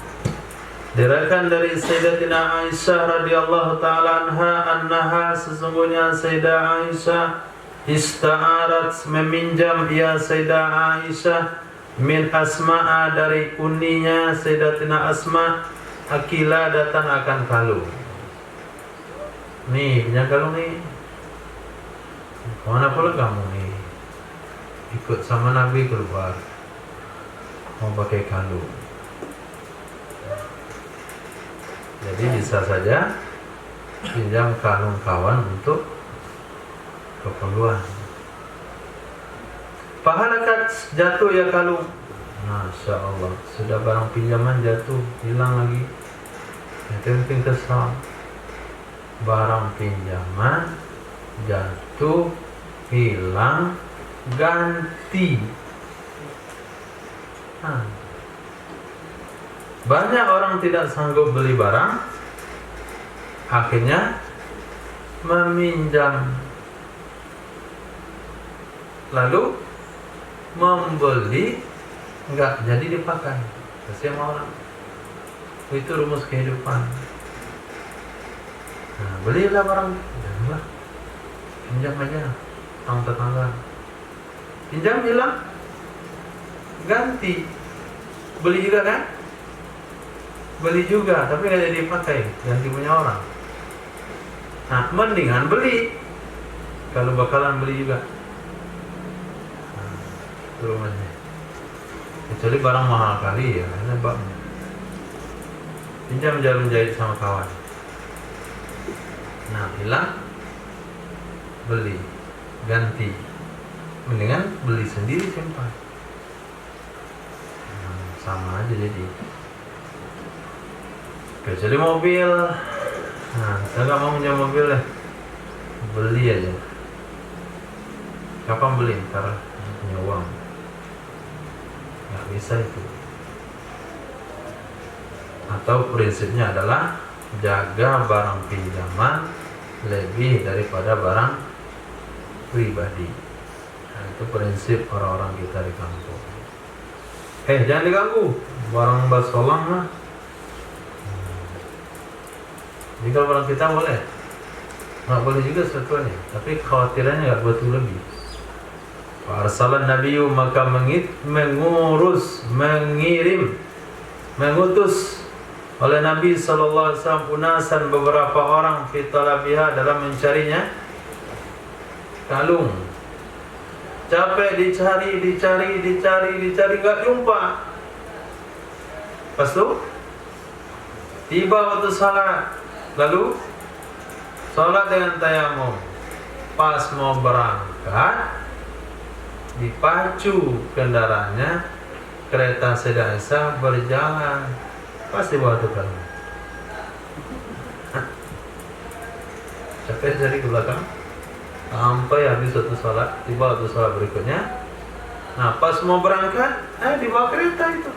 Diriwayatkan dari Sayyidatina Aisyah radhiyallahu taala anha sesungguhnya Sayyidah Aisyah ista'arat meminjam ia Sayyidah Aisyah min Asma'a dari uninya Sayyidatina Asma akila datang akan kalung. Nih punya kalung nih. Kemana pula kamu nih? Ikut sama Nabi keluar mau pakai kalung. Jadi bisa saja pinjam kalung kawan untuk keperluan. Pahalakat jatuh ya kalung. Masya Allah, sudah barang pinjaman jatuh, hilang lagi. Itu mungkin kesal. Barang pinjaman jatuh, hilang, ganti. Banyak orang tidak sanggup beli barang, akhirnya meminjam, lalu membeli, enggak jadi dipakai. Kasihan orang. Itu rumus kehidupan. Nah, belilah barang, janganlah pinjam aja, tetangga. Pinjam hilang, ganti, beli juga kan? Beli juga, tapi nggak jadi dipakai, ganti punya orang. Nah, mendingan beli kalau bakalan beli juga. Nah, itu rumahnya. Kecuali barang mahal kali ya, karena baknya. Pinjam jarum jahit sama kawan. Nah, hilang, beli, ganti. Mendingan beli sendiri simpan. Nah, sama aja jadi. Kecuali mobil, nah saya nggak mau pinjam mobil ya, beli aja. Kapan beli? Ntar punya uang, nggak bisa itu. Atau prinsipnya adalah jaga barang pinjaman lebih daripada barang pribadi. Nah, itu prinsip orang-orang kita di kampung. Jangan diganggu, barang basolang mah. Jadi kalau barang kita boleh, nggak boleh juga sebetulnya, tapi khawatirannya nggak betul lebih. Arsalan Nabiyu, maka mengutus oleh Nabi SAW unasan, beberapa orang, fitalabiha, dalam mencarinya kalung. Capek dicari, nggak jumpa. Lepas itu tiba waktu salat, lalu salat dengan tayamum. Pas mau berangkat, dipacu kendaraannya, kereta Sayyidah Aisyah berjalan, pasti bawa tukang. Capek dari ke belakang sampai habis satu sholat, tiba waktu sholat berikutnya. Nah, pas mau berangkat, dibawa kereta itu.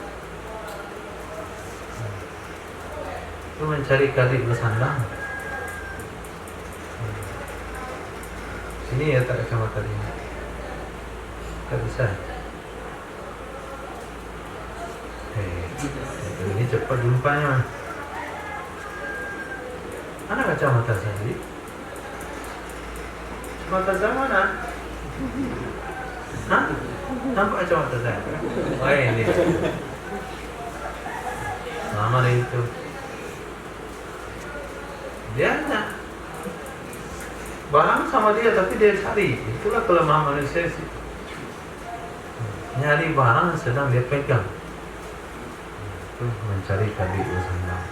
Itu mencari kadi bersandang. Sini ya, tak kacamata ini. Tak bisa. Ini cepat jumpanya. Mana kacamata saya? Kacamata saya mana? Hah? Nampak kacamata saya? Oh, ini. Sama itu. Dia hanya barang sama dia, tapi dia cari. Itulah kelemahan manusia sih. Nyari barang sedang dia pegang. Itu mencari kadi bersandang.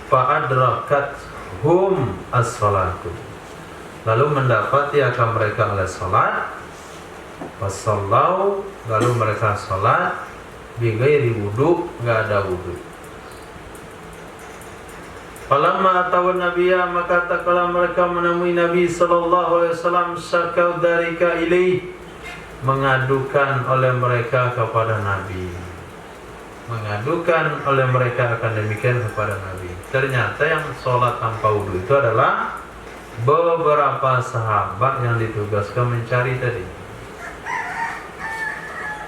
Fa'adrakat hum as-salatu, lalu mendapati akan mereka oleh salat. Fasallau, lalu mereka salat bighairi wudu, enggak ada wudu. Falamma atawa nabiyya, maka tatkala mereka menemui Nabi sallallahu alaihi wasallam, syakau dzalika ilaih, mengadukan oleh mereka kepada Nabi. Mengadukan oleh mereka akan demikian kepada Nabi. Ternyata yang sholat tanpa wudu itu adalah beberapa sahabat yang ditugaskan mencari tadi.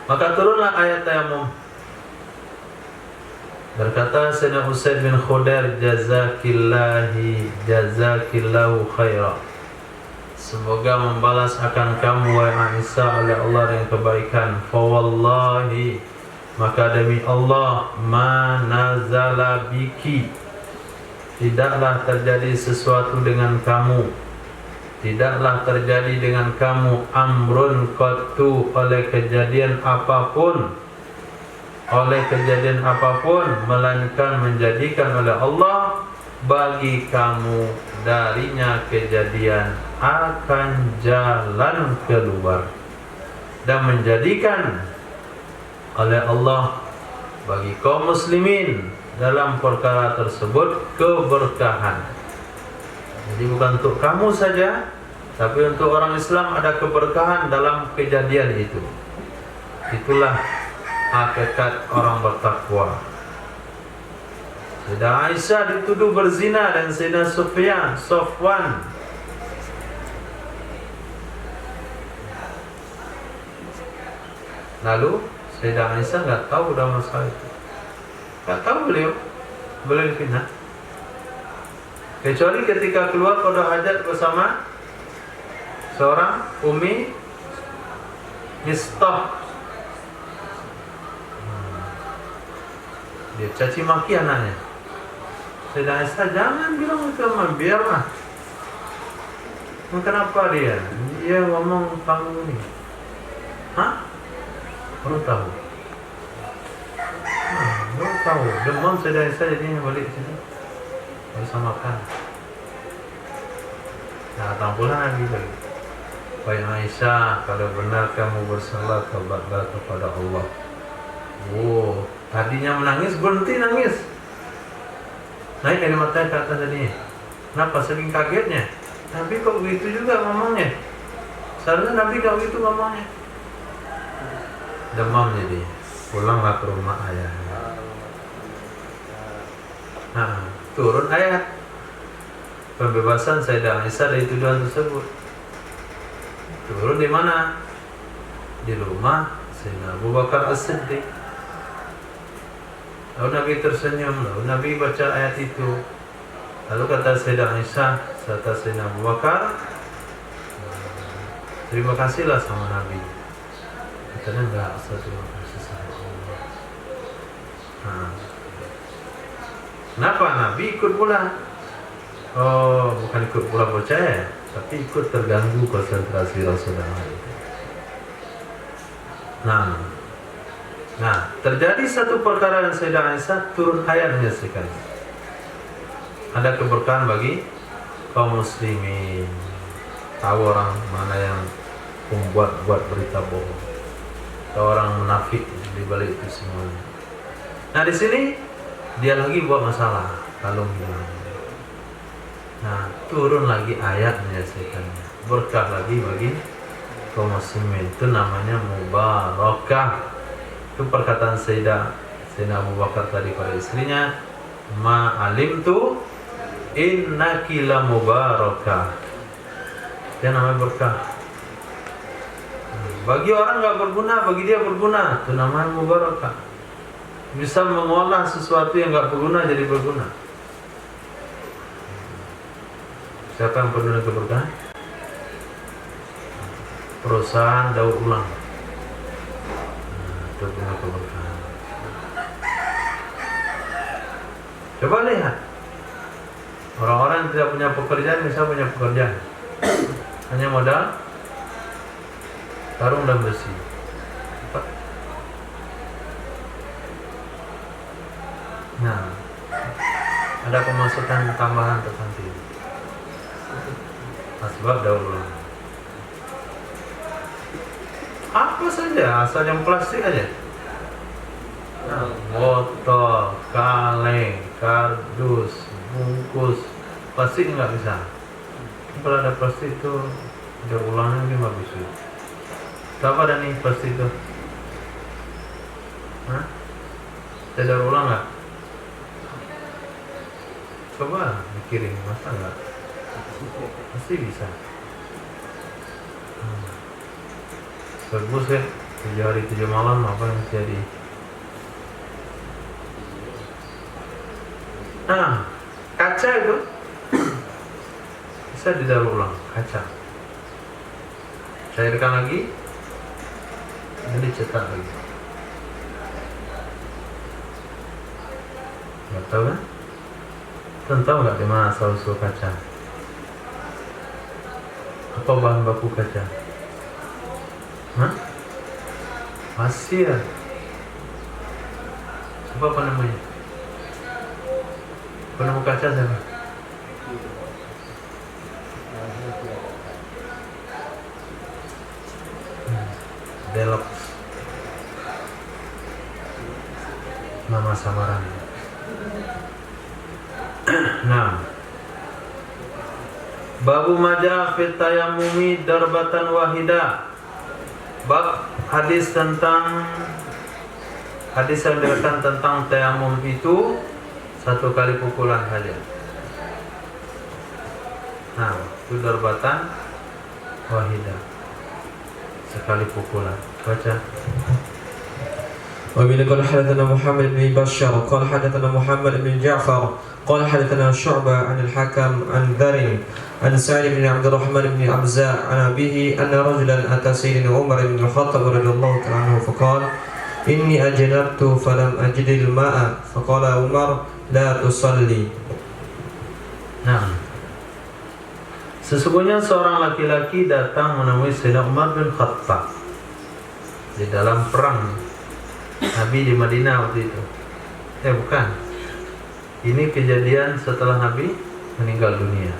Maka turunlah ayat tayamum. Berkata Sayyidina Usaid bin Khudair, jazakillahu khaira, semoga membalas akan kamu wahai Aisyah oleh Allah dengan kebaikan. Fa wallahi, maka demi Allah, ma nazala biki, tidaklah terjadi sesuatu dengan kamu, tidaklah terjadi dengan kamu, amrun qattu, oleh kejadian apapun, melainkan menjadikan oleh Allah bagi kamu darinya kejadian akan jalan keluar, dan menjadikan oleh Allah bagi kaum muslimin dalam perkara tersebut keberkahan. Jadi bukan untuk kamu saja, tapi untuk orang Islam ada keberkahan dalam kejadian itu. Itulah hakikat orang bertakwa. Sayyidah Aisyah dituduh berzina dan Sayyidina Sofwan. Lalu Sayyidah Aisyah nggak tahu dalam masalah itu, nggak tahu beliau dipindah, kecuali ketika keluar qada hajat bersama seorang Ummi Mistah. Dia caci maki anaknya. Sayyidah Aisyah, jangan bilang itu, biarlah. Kenapa dia ngomong kamu ini? Hah? Baru tahu. Baru tahu. Demam Sayyidah Aisyah, jadinya balik sini bisa makan. Datang pula Nabi lagi. Wahai Aisyah, kalau benar kamu bersalah, taubatlah kepada Allah. Tadinya menangis, berhenti nangis, naik dari matanya ke atas tadinya. Kenapa? Saking kagetnya. Nabi kok begitu juga ngomongnya? Seharusnya Nabi kok begitu ngomongnya. Demam jadi. Pulanglah ke rumah ayahnya. Nah, turun ayat pembebasan Sayyidah Aisyah dari tuduhan tersebut. Turun di mana? Di rumah Sayyidina Abu Bakar As-Siddiq. Lalu Nabi tersenyum, lalu Nabi baca ayat itu. Lalu kata Sayyidah Aisyah, kata Sayyidina Abu Bakar, terima kasihlah sama Nabi. Katanya enggak, terima kasih sama Allah. Nah, kenapa Nabi ikut pula? Oh, bukan ikut pula percaya, tapi ikut terganggu konsentrasi Rasulullah itu. Nah, terjadi satu perkara yang Sayyidah Aisyah turun ayat menyaksikan. Ada keberkahan bagi kaum muslimin. Tahu orang mana yang membuat berita bohong, tahu orang munafik di balik itu semuanya. Nah, di sini dia lagi buat masalah, kalung hilang. Nah, turun lagi ayat menyaksikannya. Berkah lagi bagi kaum muslimin. Itu namanya mubarakah. Itu perkataan Sayyidina Abu Bakar tadi pada istrinya, ma'alimtu innaki la mubarakah. Dia namanya berkah. Bagi orang nggak berguna, bagi dia berguna. Itu namanya mubarakah. Bisa mengolah sesuatu yang nggak berguna jadi berguna. Siapa yang penuh dengan keberkahan? Perusahaan daur ulang. Itu punya keberkahan. Coba lihat orang-orang yang tidak punya pekerjaan, bisa punya pekerjaan, hanya modal karung dan besi. Nah, ada pemasukan tambahan tertentu. Sebab daur ulang. Apa saja, asal yang plastik aja. Nah, botol, kaleng, kardus, bungkus, plastik nggak bisa. Kalau ada plastik itu daur ulangnya lebih bagus. Berapa ada nih plastik itu? Hah? Saya daur ulang nggak? Coba dikirim, masa nggak? Pasti bisa. Bagus ya, 7 hari 7 malam apa yang terjadi? Nah, kaca itu bisa didaur ulang, kaca. Cairkan lagi, dan dicetak lagi. Nggak tahu kan? Tahu nggak di mana asal-usul kaca? Apa bahan baku kaca? Hah? Pasir. Siapa penemunya? Penemu kaca siapa? Delox. Nama samaran. Nah, babu majah fit tayammumi darbatan wahidah. Bab hadis yang dikatakan tentang tayamum itu satu kali pukulan saja. Nah, itu darbatan wahidah, sekali pukulan. Baca. وبه قال حدثنا محمد بن بشار قال حدثنا محمد بن جعفر قال حدثنا شعبة عن الحكم عن ذر عن سعيد بن عبد الرحمن بن أبزاء عن أبيه أن رجلا أتى سيدنا عمر بن الخطاب رضي الله تعالى عنه فقال إني أجنبت فلم أجد الماء فقال عمر لا تصلي. Nah, sesungguhnya seorang laki-laki datang menemui Sayyidina Umar bin Khattab di dalam perang Nabi di Madinah waktu itu. Bukan. Ini kejadian setelah Nabi meninggal dunia.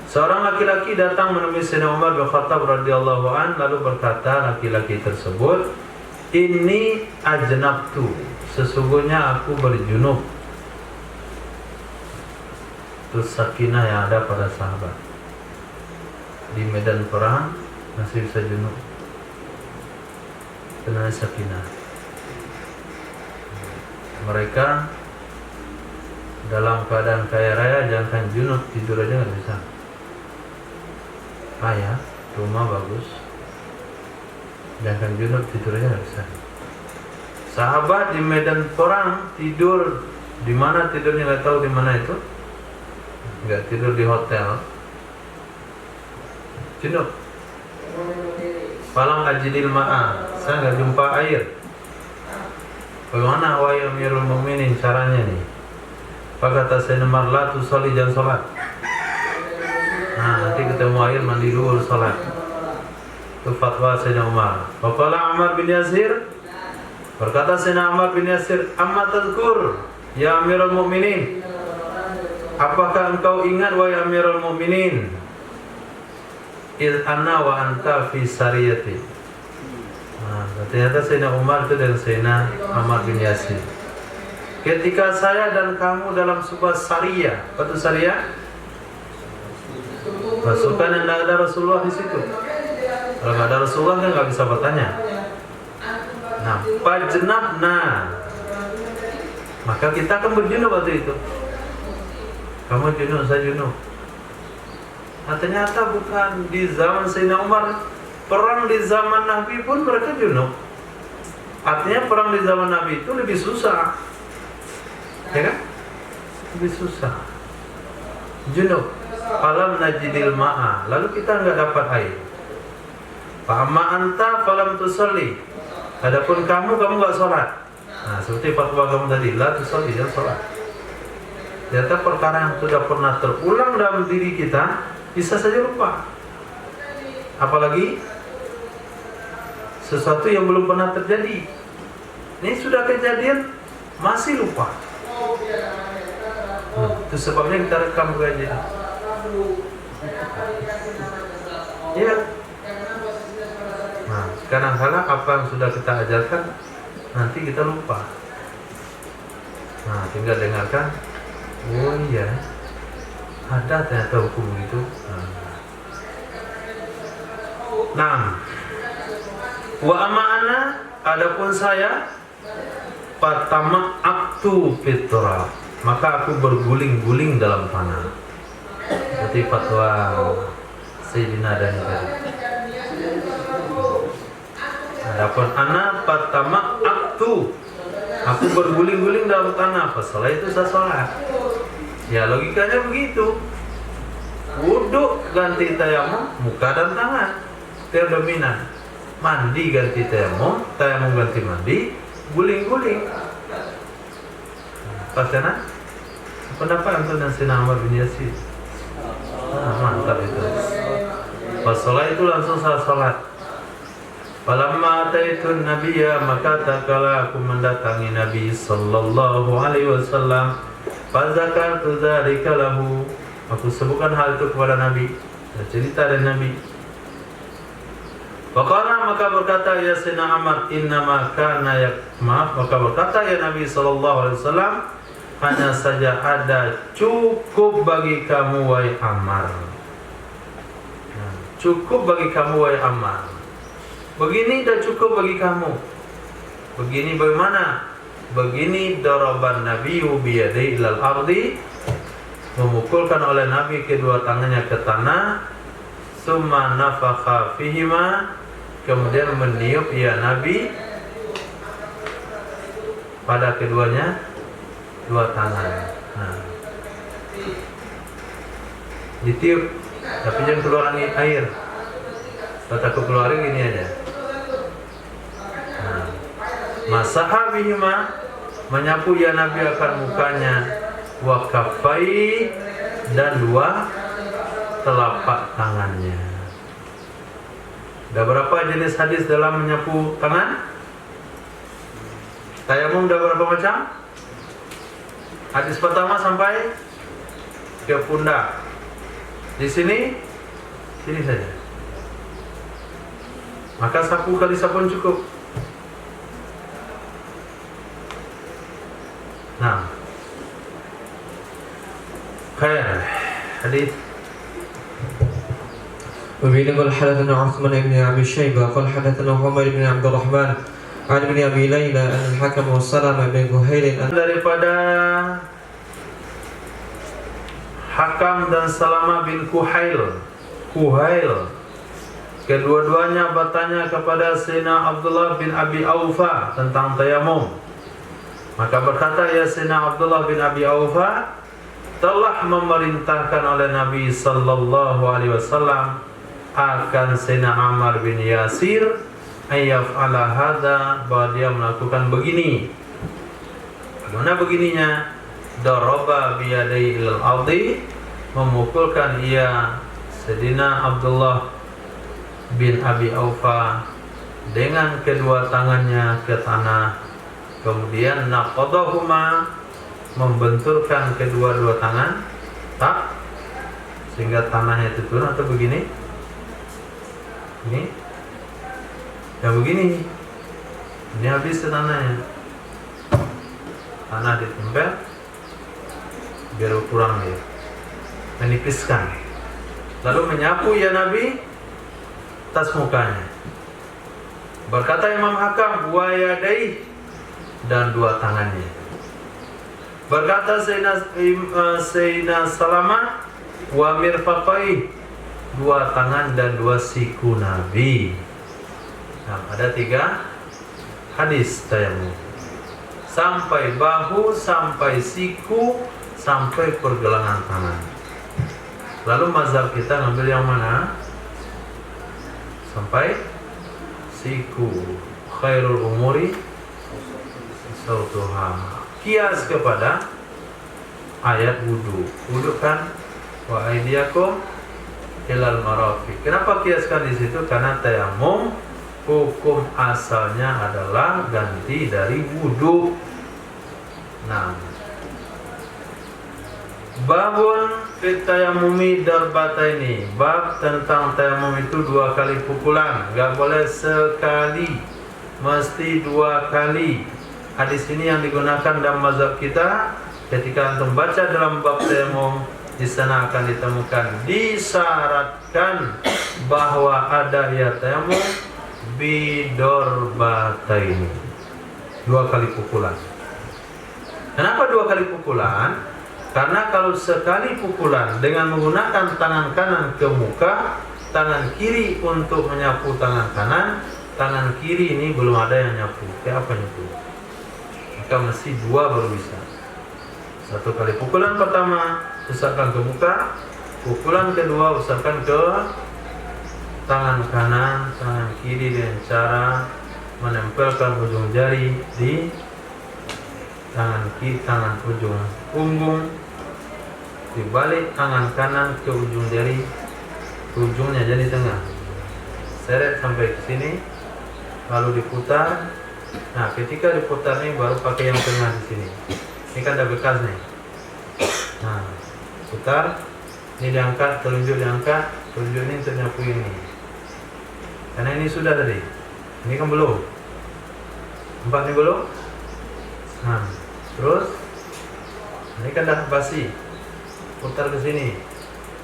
Seorang laki-laki datang menemui Sayyidina Umar bin Khattab radhiyallahu an, lalu berkata laki-laki tersebut, "Ini ajnabtu, sesungguhnya aku berjunub." Itu sakinah yang ada pada sahabat. Di medan perang masih bisa junub. Tenang sakinah. Mereka dalam keadaan kaya raya, jangan junub, tidur aja nggak bisa. Kaya, rumah bagus, jangan junub, tidur aja nggak bisa. Sahabat di medan perang tidur di mana, tidurnya nggak tahu di mana itu, nggak tidur di hotel, junub. Falam ajidil ma'a, saya nggak jumpa air. Bagaimana wahai Amirul Mukminin caranya nih? Kata Sayyidina Umar, la tusalli, jangan sholat. Nah, nanti ketemu air mandi dulu sholat. Itu fatwa Sayyidina Umar. Faqala Ammar bin Yasir, berkata Sayyidina Ammar bin Yasir, amma tadhkur ya Amirul Mukminin, apakah engkau ingat wahai Amirul Mukminin, iz anna wa anta fi sariyati. Nah, ternyata Sayyidina Umar itu dan Sayyidina Ammar bin Yasir, ketika saya dan kamu dalam sebuah sariyah. Apa itu sariyah? Pasukan yang tidak ada Rasulullah di situ. Kalau nggak ada Rasulullah kan nggak bisa bertanya. Nah, fajnabna, maka kita akan berjunub waktu itu. Kamu junub, saya junub. Nah, ternyata bukan di zaman Sayyidina Umar, perang di zaman Nabi pun mereka junub. Artinya perang di zaman Nabi itu lebih susah, ya kan? Lebih susah. Junub, falam najidil ma'a, lalu kita nggak dapat air. Fa'amma anta falam tusalli, adapun kamu nggak sholat. Nah, seperti fatwa kamu tadi, la tusalli, jangan sholat. Ternyata perkara yang sudah pernah terulang dalam diri kita bisa saja lupa. Apalagi sesuatu yang belum pernah terjadi. Ini sudah kejadian masih lupa. Itu sebabnya kita rekam kajian. Ya. Nah, kadang-kadang apa yang sudah kita ajarkan nanti kita lupa. Nah, tinggal dengarkan. Oh iya, ada ternyata hukum itu. Nah, wa ama'ana, adapun saya, patama aktu fitra, maka aku berguling-guling dalam tanah. Seperti fatwa Sayyidina Adani tadi. Adapun ana patama aktu, aku berguling-guling dalam tanah. Setelah itu saya sholat. Ya logikanya begitu. Wudhu ganti tayamum muka dan tangan, dominan. Mandi ganti tayamum, tayamum ganti mandi, guling-guling. Pasana pendapat untuk Sayyidina Ammar bin Yasir. Mantap itu. Pas sholat itu langsung saya sholat. Falamma ataitun nabiyya, maka tatkala aku mendatangi Nabi sallallahu alaihi wasallam, fazakartu dzalika lahu, aku sebutkan hal itu kepada Nabi, cerita dari Nabi. Faqala, maka berkata ya Sayyidina Ammar, innama kana maka berkata ya Nabi sallallahu alaihi wasallam, hanya saja ada cukup bagi kamu wahai Ammar. Cukup bagi kamu wahai Ammar. Begini dah cukup bagi kamu. Begini bagaimana? Begini daraban nabiyyu biyadihi ilal ardi, memukulkan oleh Nabi kedua tangannya ke tanah, summa nafakha fihima, kemudian meniup ya Nabi pada keduanya dua tangan. Nah, ditiup, tapi jangan keluar air. Kalau takut keluarin gini aja. Nah, masaha bihima, menyapu ya Nabi akan mukanya, wa kaffai, dan dua telapak tangannya. Ada berapa jenis hadis dalam menyapu tangan? Tayamum ada berapa macam? Hadis pertama sampai ke pundak. Di sini saja. Maka sapu kali sabun cukup. Nah, khair hadis. وبه قال حدثنا عثمان بن أبي شيبة قال حدثنا حميد بن عبد الرحمن عن ابن أبي ليلى أن الحكم وسلمة بن كهيل daripada Hakam dan Salamah bin Kuhail. Kedua-duanya bertanya kepada Sayyidina Abdullah bin Abi Aufa tentang tayamum. Maka berkata ya Sayyidina Abdullah bin Abi Aufa, telah memerintahkan oleh Nabi sallallahu alaihi wasallam akan Sayyidina Ammar bin Yasir ayyaf'ala hadza, bahwa dia melakukan begini. Bagaimana begininya? Daraba biyadai ilal ardi, memukulkan ia Sayyidina Abdullah bin Abi Aufa dengan kedua tangannya ke tanah. Kemudian naqadahuma, membenturkan kedua-dua tangan tak sehingga tanahnya itu turun. Atau begini, ini ya begini, ini habis tanahnya, tanah ditempel biar kurang ya, menipiskan. Lalu menyapu ya Nabi atas mukanya. Berkata Imam Hakam, wa yadai, dan dua tangannya. Berkata Sayyidina Salamah, wa mirfaqai, dua tangan dan dua siku Nabi. Nah, ada 3 hadis tayamum. Sampai bahu, sampai siku, sampai pergelangan tangan. Lalu mazhab kita ngambil yang mana? Sampai siku. Khairul umuri sautuha. Kias kepada ayat wudu. Wudu kan wa aydiyakum ilal marafiq. Kenapa kiaskan di situ? Karena tayamum hukum asalnya adalah ganti dari wudu. Nah, babun fit tayamumi darbataini, bab tentang tayamum itu 2 kali pukulan, enggak boleh sekali, mesti 2 kali. Hadis ini yang digunakan dalam mazhab kita. Ketika antum baca dalam bab tayamum, di sana akan ditemukan disyaratkan bahwa ada ya tayamum bidorbataini, 2 kali pukulan. Kenapa 2 kali pukulan? Karena kalau sekali pukulan dengan menggunakan tangan kanan ke muka, tangan kiri untuk menyapu tangan kanan, tangan kiri ini belum ada yang nyapu. Kayak apa nyapu? Maka mesti 2 baru bisa. 1 kali pukulan pertama usapkan ke muka, pukulan kedua usapkan ke tangan kanan, tangan kiri dengan cara menempelkan ujung jari di tangan kiri, tangan ujung punggung, dibalik tangan kanan ke ujung jari, ujungnya jadi tengah, seret sampai ke sini, lalu diputar. Nah, ketika diputar ini baru pakai yang tengah di sini. Ini kan ada bekas nih. Nah, putar, ini diangkat, telunjuk diangkat, telunjuk ini untuk nyapu ini. Karena ini sudah tadi, ini kan belum. 4 ini belum. Nah, terus ini kan dah basi, putar ke sini,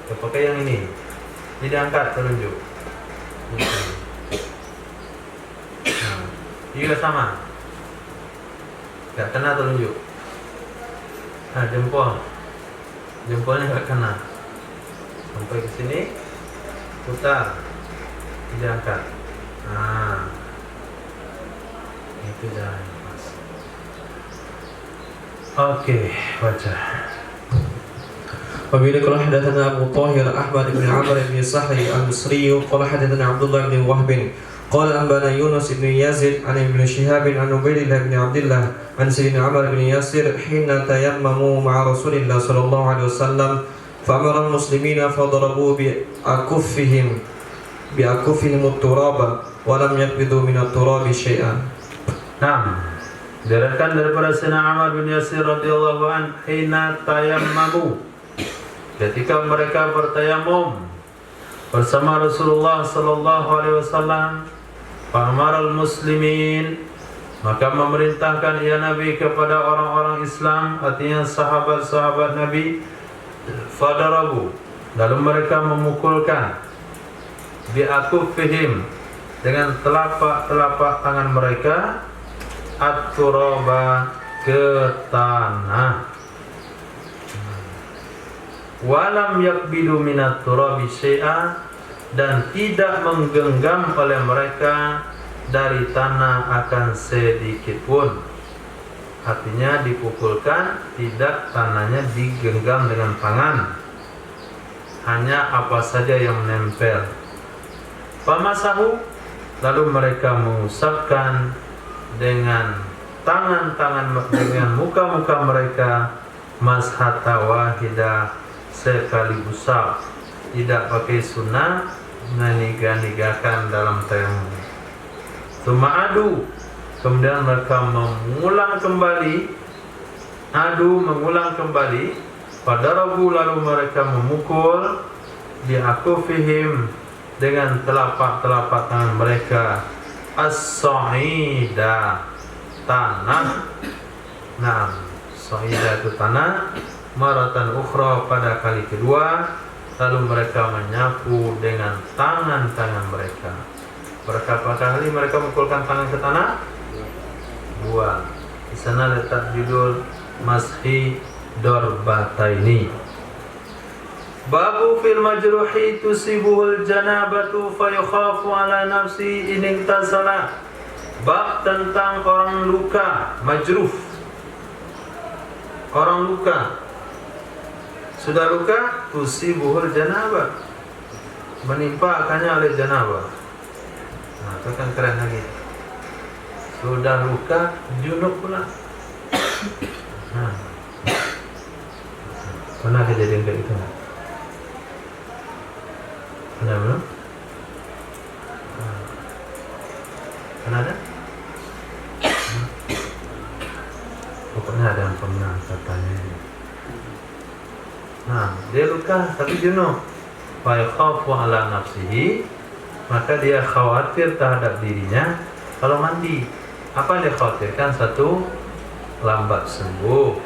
kita pakai yang ini, jadi angkat telunjuk. Nah, juga sama, nggak kena telunjuk. Nah, jempolnya nggak kena, sampai ke sini, putar, jadi angkat. Nah, itu jalan. Oke, baca. وبه قال حدثنا أبو طاهر أحمد بن عمرو بن سحر المصري قال حدثنا عبد الله بن وهب قال أنبأنا يونس بن يزيد عن ابن شهاب عن عبيد الله بن عبد الله عن سيدنا عمرو بن ياسر حين تيمموا مع رسول الله صلى الله عليه وسلم فأمر المسلمين فضربوا بأكفهم التراب ولم يقبضوا من التراب شيئا. Nah, diriwayatkan daripada Sayyidina Ammar bin Yasir radhiyallahu an, hina tayammamu, ketika mereka bertayamum bersama Rasulullah sallallahu alaihi wasallam, fa'amaral muslimin, maka memerintahkan ia Nabi kepada orang-orang Islam, artinya sahabat-sahabat Nabi, fadarabu, lalu mereka memukulkan, bi'akufihim, dengan telapak tangan mereka, at-turaba, ke tanah. walam yakbidu minat turabi syai'a, dan tidak menggenggam oleh mereka dari tanah akan sedikit pun. Artinya dipukulkan, tidak tanahnya digenggam dengan tangan, hanya apa saja yang menempel. Famasahu, lalu mereka mengusapkan dengan tangan-tangan, dengan muka-muka mereka, mashata wahidah, sekali usap, tidak pakai sunnah, meniga-nigakan dalam tayamum. Suma'adu, kemudian mereka mengulang kembali, pada Rabu, lalu mereka memukul di akufihim, dengan telapak-telapak tangan mereka, as-sa'ida, tanah. Nah, sa'ida itu tanah. Maratan ukhra, pada kali kedua, lalu mereka menyapu dengan tangan-tangan mereka. Berapa kali mereka memukulkan tangan ke tanah? 2. Di sana letak judul Mashi Dorbataini. Babu fil majruhi tusibuhul janabatu fayukhafu ala nafsi in iktasala. Bab tentang orang luka, majruh. Orang luka, sudah luka, tusibuhul janabah, menimpa akannya oleh janabah. Nah, itu kan keren lagi. Sudah luka, junub pula. Nah, pernah kejadian kayak itu? Pernah belum? Pernah ada? Pokoknya ada yang pernah katanya. Nah, dia luka tapi junub. Fa yakhafu ala nafsihi, maka dia khawatir terhadap dirinya kalau mandi. Apa yang dia khawatirkan? 1, lambat sembuh.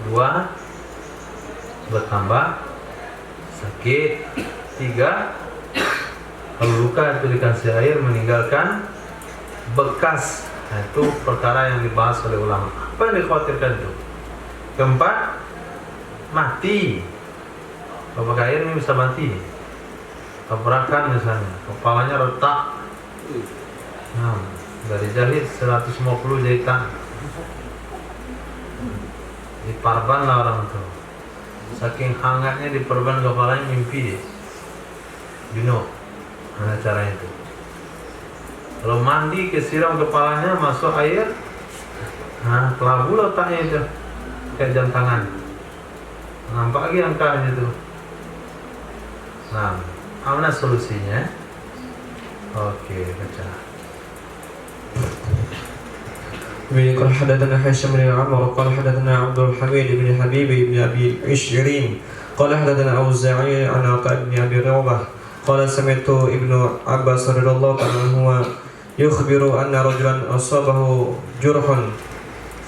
2, bertambah sakit. 3, kalau luka itu dikasih air meninggalkan bekas. Nah, itu perkara yang dibahas oleh ulama. Apa yang dikhawatirkan itu? 4, mati. Kalau pakai air ini bisa mati. Tabrakan misalnya, kepalanya retak. Nah, dari jahit 150 jahitan. Diparban lah orang itu. Saking hangatnya diperban kepalanya, mimpi dia. Junub. Mana caranya itu? Kalau mandi kesiram kepalanya, masuk air, nah kelabu letaknya itu kayak jam tangan. Nampak lagi angkanya itu. Nah, mana solusinya? Oke, baca. قال حدثنا هشام بن عمرو قال حدثنا عبد الحميد بن حبيب بن ابي عشرين قال حدثنا اوزاعي عن عطاء بن ابي رباح قال سمعت ابن عباس رضي الله عنه يخبر ان رجلا اصابه جرح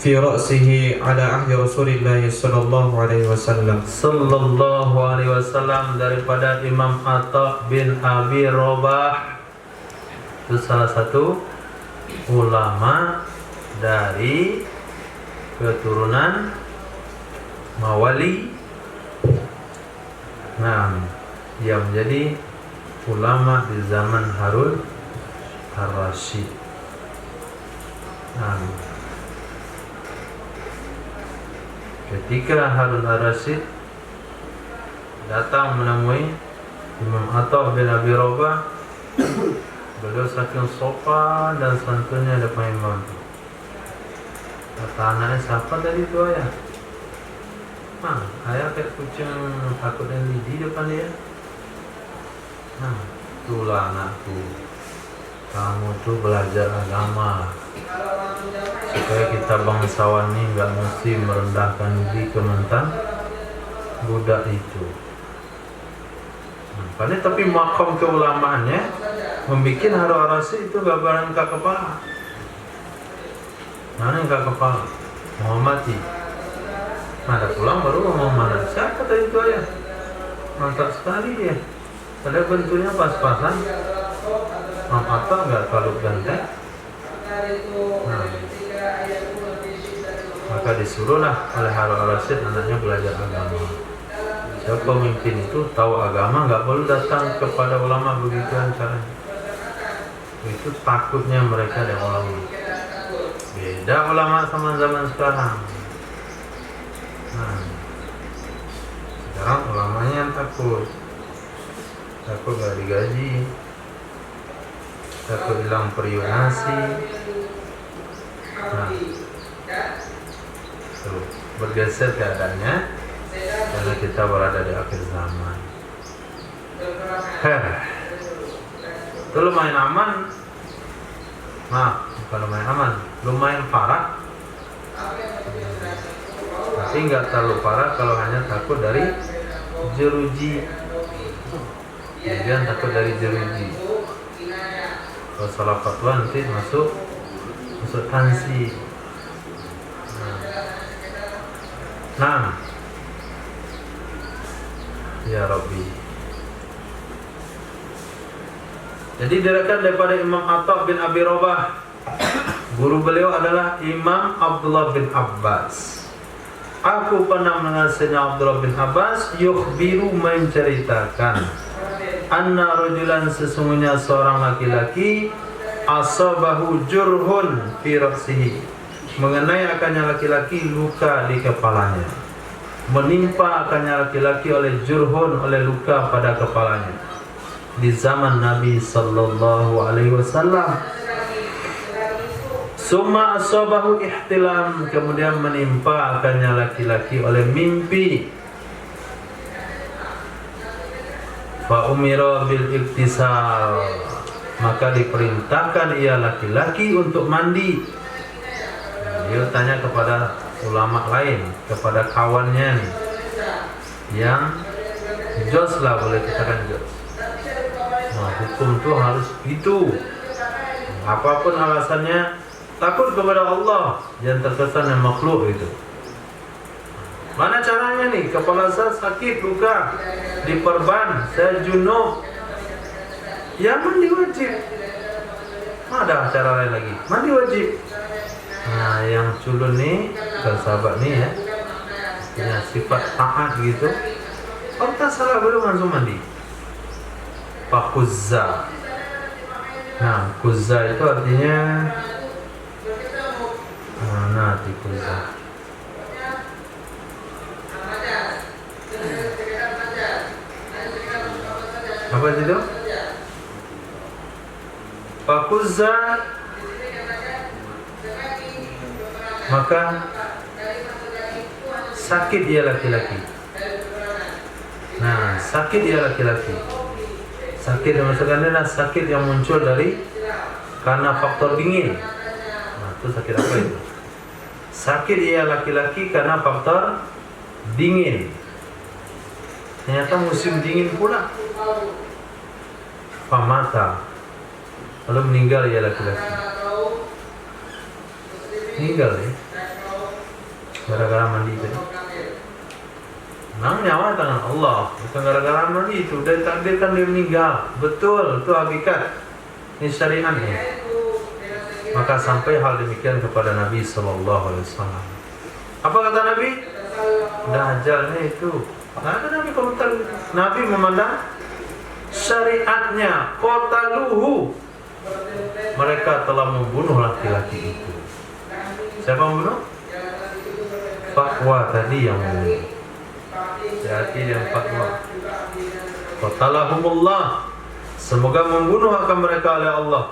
في رأسه على عهد رسول الله صلى الله عليه وسلم. Sallallahu alaihi wasallam, daripada Imam Atha bin Abi Rabah, itu salah satu ulama dari keturunan Mawali. Nah, dia menjadi ulama di zaman Harun ar-Rasyid. Nah, ketika Harun ar-Rasyid datang menemui Imam Atha bin Abi Rabah, beliau saking sopan dan santunnya depan imam. Kata anaknya, siapa tadi itu ayah? Ayah kayak kucing takut dan lidi depan dia. Itulah anakku, kamu tuh belajar agama supaya kita bangsawan ini nggak mesti merendahkan diri ke mantan budak itu. Padahal tapi makom keulamaannya membuat Harun ar-Rasyid itu gak berangkat kepala. Mana yang gak kepala? Mau mati. Ada pulang baru mau mana? Siapa tadi itu ayah? Mantap sekali dia. Padahal bentuknya pas-pasan. Atau gak terlalu ganteng. Maka disuruhlah oleh Harun ar-Rasyid anaknya belajar agama Ya, pemimpin itu tahu agama, nggak boleh datang kepada ulama begituan caranya. Itu takutnya mereka dengan ulama. Beda ulama sama zaman sekarang. Nah, sekarang ulamanya yang takut nggak digaji, takut hilang periunasi. Nah, bergeser keadaannya karena kita berada di akhir zaman. Itu lumayan aman. Bukan lumayan aman, lumayan parah. Tapi nggak terlalu parah kalau hanya takut dari jeruji. Kemudian takut dari jeruji. Kalau salah fatwa nanti masuk tansi. Nah, ya Rabbi. Jadi diriwayatkan daripada Imam Atha bin Abi Rabah, guru beliau adalah Imam Abdullah bin Abbas. Aku pernah mendengar Abdullah bin Abbas yukhbiru, menceritakan, anna rajulan, sesungguhnya seorang laki-laki, asabahu jurhun fi ra'sihi, mengenai akannya laki-laki luka di kepalanya, menimpa akannya laki-laki oleh jurhun, oleh luka pada kepalanya di zaman Nabi sallallahu alaihi wasallam. Summa asabahu ihtilam, kemudian menimpa akannya laki-laki oleh mimpi. Fa umira bil iktisal, maka diperintahkan ia laki-laki untuk mandi. Dia tanya kepada ulama lain, kepada kawannya nih, yang jos lah, boleh katakan jos. Nah, hukum tuh harus itu. Apapun alasannya, takut kepada Allah, jangan terkesan yang makhluk itu. Mana caranya nih? Kepala saya sakit, luka, diperban, saya junub. Ya mandi wajib. Ada cara lain lagi, mandi wajib. Nah, yang culun nih, sahabat nih ya, punya sifat taat gitu. Kalau tak salah belum langsung mandi. Pak Kuzza. Nah, Kuzza itu artinya di Kuzza. Apa itu? Pak Kuzza, maka sakit dia laki-laki. Nah, sakit dia laki-laki. Sakit yang maksudnya adalah sakit yang muncul dari karena faktor dingin. Nah, itu sakit apa itu? Sakit dia laki-laki karena faktor dingin. Ternyata musim dingin pula. Pamata, lalu meninggal ya laki-laki. Meninggal ya, gara-gara mandi tadi. Nang nyawa tangan Allah, bukan gara-gara mandi itu. Dari takdirkan dia meninggal. Betul, itu hakikat. Ini syariatnya. Maka sampai hal demikian kepada Nabi Sallallahu Alaihi Wasallam. Apa kata Nabi? Dajjalnya itu. Nah, ada Nabi komentar. Nabi memandang syariatnya. Qataluhu, mereka telah membunuh laki-laki itu. Siapa membunuh? Fatwa tadi yang membunuh. Hati yang fatwa. Qatalahumullah, semoga membunuh akan mereka oleh Allah.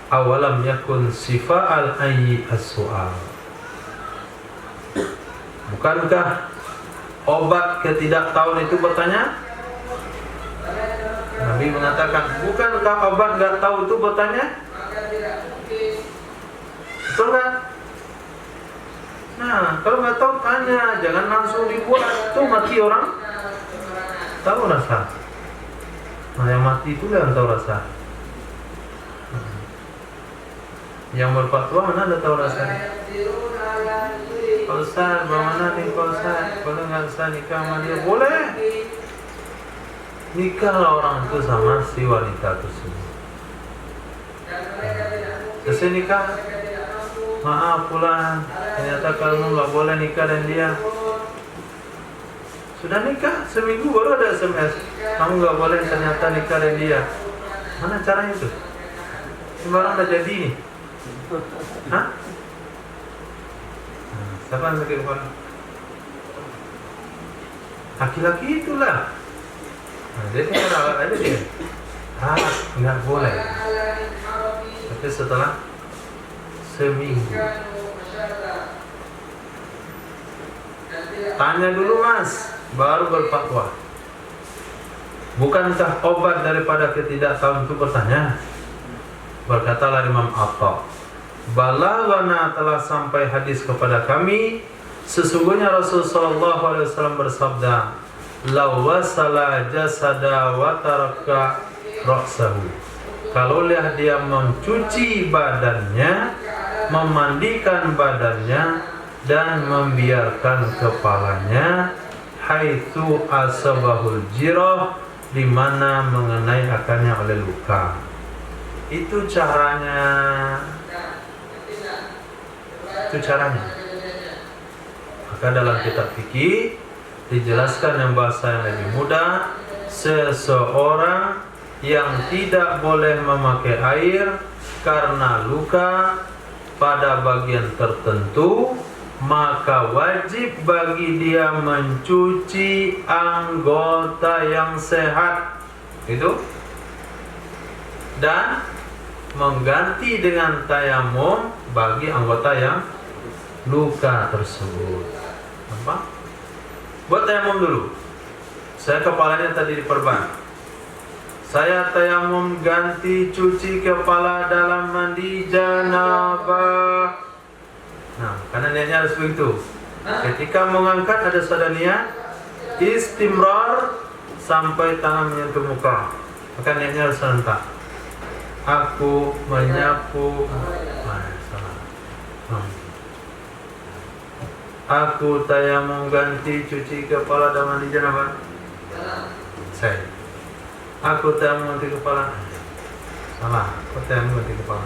Awalam yakun sifa'al ayyi as-su'al, bukankah obat ketidaktahuan itu bertanya? Nabi mengatakan, bukankah obat nggak tahu itu bertanya? Betul nggak? Nah, kalau nggak tahu tanya, jangan langsung dibuat. Tuh mati orang, tahu rasa. Nah, yang mati itu yang tahu rasa. Yang berfatwa mana ada tahu rasa? Pak Ustaz, bagaimana nih Pak Ustaz? Boleh nggak Ustaz nikah sama dia? Boleh. Nikahlah orang itu sama si wanita tersebut. Selesai nikah, maaf pulang, ternyata kamu nggak boleh nikah dan dia. Sudah nikah seminggu baru ada SMS, kamu nggak boleh ternyata nikah dengan dia. Mana caranya itu? Sembarang udah jadi nih. Hah? Siapa yang sakit kepala? Laki-laki itulah. Dia tinggal alat aja dia. Nggak boleh. Tapi setelah seminggu, tanya dulu mas, baru berfatwa. Bukankah obat daripada ketidaktahuan itu bertanya? Berkatalah Imam Atta, balaghana, telah sampai hadis kepada kami, sesungguhnya Rasulullah SAW bersabda, law wasala jasada wa taraka ra'sahu, kalaulah dia mencuci badannya, memandikan badannya, dan membiarkan kepalanya, haitsu asabahul jirah, di mana mengenai akannya oleh luka. Itu caranya. Maka dalam kitab fikih dijelaskan yang bahasa yang lebih mudah, seseorang yang tidak boleh memakai air karena luka pada bagian tertentu, maka wajib bagi dia mencuci anggota yang sehat itu dan mengganti dengan tayamum bagi anggota yang luka tersebut. Apa? Buat tayamum dulu. Saya kepalanya tadi diperban. Saya tayamum ganti cuci kepala dalam mandi janabah. Nah, karena niatnya harus begitu. Ketika mengangkat ada sada niat istimrar sampai tangan menyentuh muka. Maka niatnya harus serentak. Aku menyapu. Aku tayamum ganti cuci kepala dalam mandi janabah. Saya. Aku tayamum ganti kepala. Salah. Aku tayamum ganti kepala.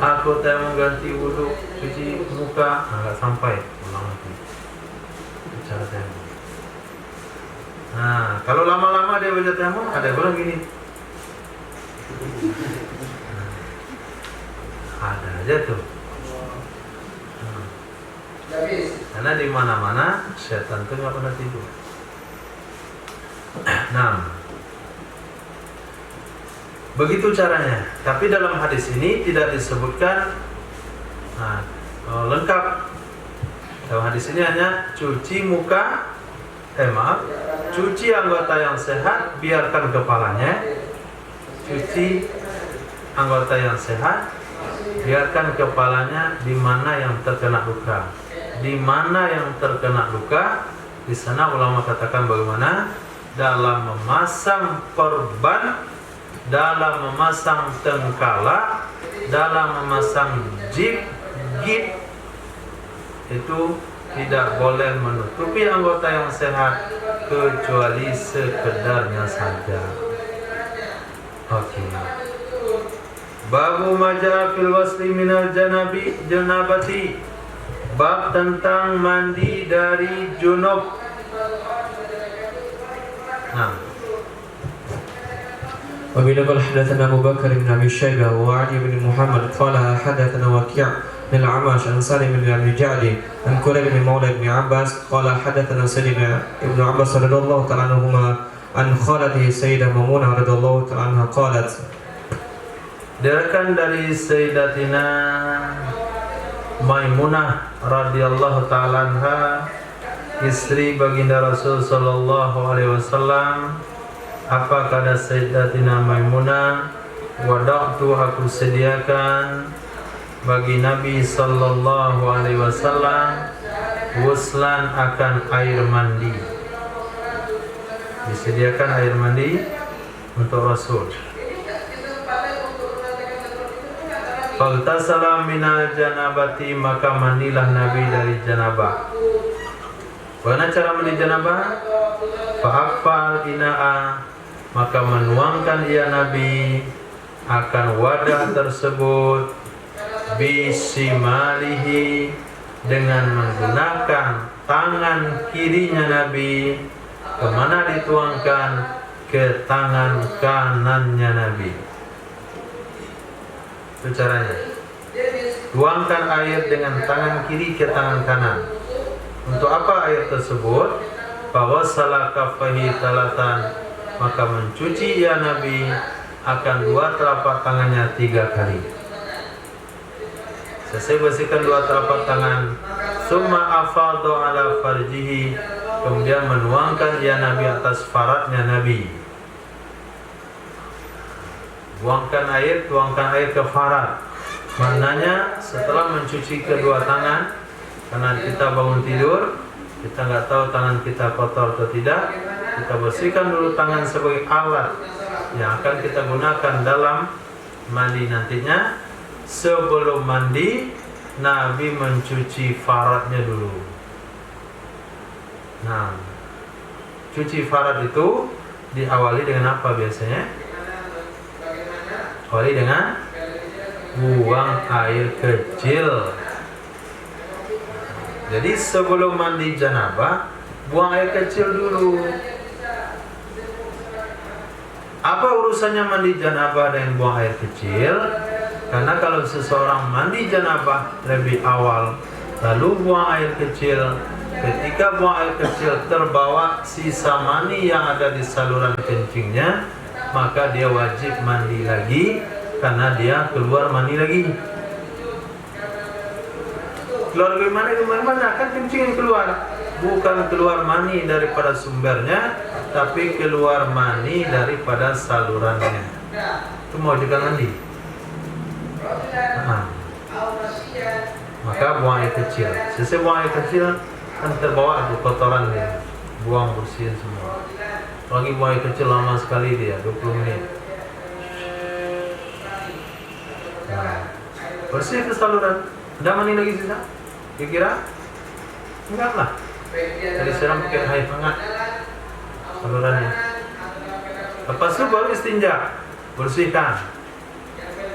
Aku tayamum ganti wudhu, cuci muka. Nggak sampai. Ulang lagi. Cara tayamum. Nah, kalau lama-lama dia baca tayamum, ada orang gini. Ada aja tuh. Karena di mana-mana setan tuh nggak pernah tidur. Nah, begitu caranya. Tapi dalam hadis ini tidak disebutkan lengkap. Dalam hadis ini hanya cuci muka, cuci anggota yang sehat, biarkan kepalanya. Cuci anggota yang sehat, biarkan kepalanya di mana yang terkena luka. Di mana yang terkena luka, di sana ulama katakan bagaimana? Dalam memasang perban, dalam memasang tengkala, dalam memasang git, itu tidak boleh menutupi anggota yang sehat kecuali sekedarnya saja. Oke. Babu majah fil wasli minal janabati. Bab tentang mandi dari junub. Nah. وبه قال حدثنا أبو بكر بن أبي شيبة وعلي بن محمد قال حدثنا وكيع بن العمش عن سالم بن أبي جعد عن كريب بن مولى بن عباس قال حدثنا سيد ابن عباس رضي الله تعالى عنهما عن خالته سيدة ميمونة رضي الله تعالى عنها قالت. Diriwayatkan dari Sayyidatina Maimunah radhiyallahu ta'ala anha, istri baginda Rasul sallallahu alaihi wasallam. Apa kata Sayyidatina Maimunah? Wada'tu, aku sediakan bagi Nabi sallallahu alaihi wasallam wuslan, akan air mandi. Disediakan air mandi untuk Rasul. Faghtasala minal janabati, maka mandilah Nabi dari janabah. Bagaimana cara mandi janabah? Fa'afal ina'a, maka menuangkan ia Nabi akan wadah tersebut bisimalihi, dengan menggunakan tangan kirinya Nabi. Kemana dituangkan? Ke tangan kanannya Nabi. Itu caranya. Tuangkan air dengan tangan kiri ke tangan kanan. Untuk apa air tersebut? Fawassala kaffaihi talatan, maka mencuci ya Nabi akan dua telapak tangannya 3 kali. Selesai bersihkan dua telapak tangan, summa afadha ala farjihi, kemudian menuangkan ya Nabi atas faradnya Nabi. Tuangkan air ke farad. Maknanya setelah mencuci kedua tangan, karena kita bangun tidur, kita nggak tahu tangan kita kotor atau tidak, kita bersihkan dulu tangan sebagai alat yang akan kita gunakan dalam mandi nantinya. Sebelum mandi, Nabi mencuci faradnya dulu. Nah, cuci farad itu diawali dengan apa biasanya? Awali dengan buang air kecil. Jadi sebelum mandi janabah, buang air kecil dulu. Apa urusannya mandi janabah dengan buang air kecil? Karena kalau seseorang mandi janabah lebih awal, lalu buang air kecil, ketika buang air kecil terbawa sisa mani yang ada di saluran kencingnya, maka dia wajib mandi lagi, karena dia keluar mani lagi. Keluar gimana? Kan kencing yang keluar, bukan keluar mani daripada sumbernya, tapi keluar mani daripada salurannya. Itu mau juga mandi. Maka buang air kecil. Selesai buang air kecil, kan terbawa itu kotoran dia, buang bersihin semua. Lagi buang air kecil lama sekali dia, 20 menit. Nah, bersih ke saluran. Ada mani lagi sisa? Kira-kira? Enggak lah. Jadi siram pakai air hangat salurannya. Lepas itu baru istinja, bersihkan.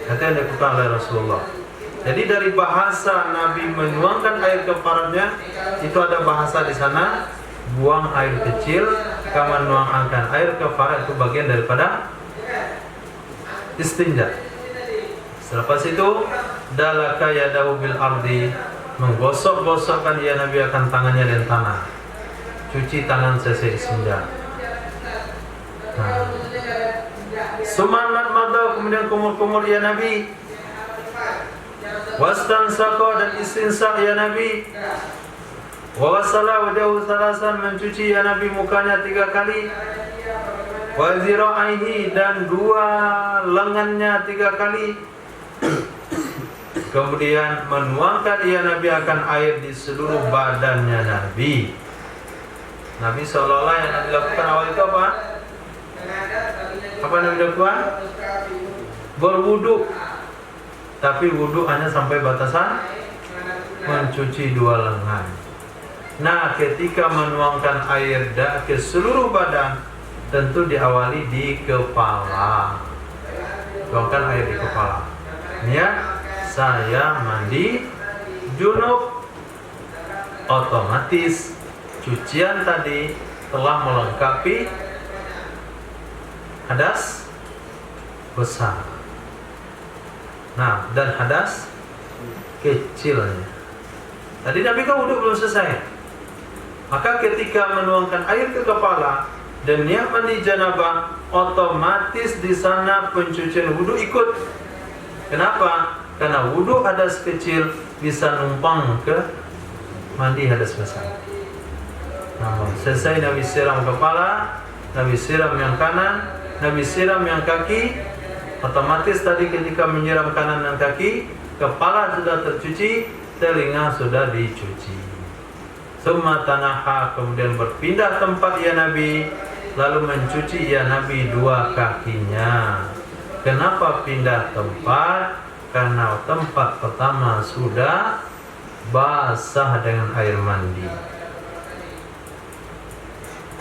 Itu yang dilakukan oleh Rasulullah. Jadi dari bahasa Nabi menuangkan air ke faradnya, itu ada bahasa di sana, buang air kecil, kama menuangkan air ke farad, itu bagian daripada istinja. Selepas itu, dalaka yadahu bil ardi, menggosok-gosokkan ya Nabi akan tangannya dan tanah. Cuci tangan selesai istinja. Nah, sumanat mada, kemudian kumur-kumur ya Nabi. Wastansaqo, dan istinsaq ya Nabi. Wa wasala wajhahu salasan, mencuci ya Nabi mukanya 3 kali. Wa zira'aihi, dan 2 lengannya 3 kali. Kemudian menuangkan ya Nabi akan air di seluruh badannya Nabi. Nabi seolah-olah yang dilakukan awal itu apa? Apa Nabi lakukan? Berwudu. Tapi wudu hanya sampai batasan mencuci 2 lengan. Nah, ketika menuangkan air ke seluruh badan, tentu diawali di kepala. Tuangkan air di kepala. Niat, saya mandi junub. Otomatis cucian tadi telah melengkapi hadas besar. Nah, dan hadas kecilnya. Tadi Nabi kan wudu belum selesai. Maka ketika menuangkan air ke kepala dan niat mandi janabah, otomatis di sana pencucian wudu ikut. Kenapa? Karena wudu hadas kecil bisa numpang ke mandi hadas besar. Nah, selesai Nabi siram kepala, Nabi siram yang kanan, Nabi siram yang kaki. Otomatis tadi ketika menyiram kanan dan kaki, kepala sudah tercuci, telinga sudah dicuci. Summa tanaha, kemudian berpindah tempat ya Nabi, lalu mencuci ya Nabi 2 kakinya. Kenapa pindah tempat? Karena tempat pertama sudah basah dengan air mandi.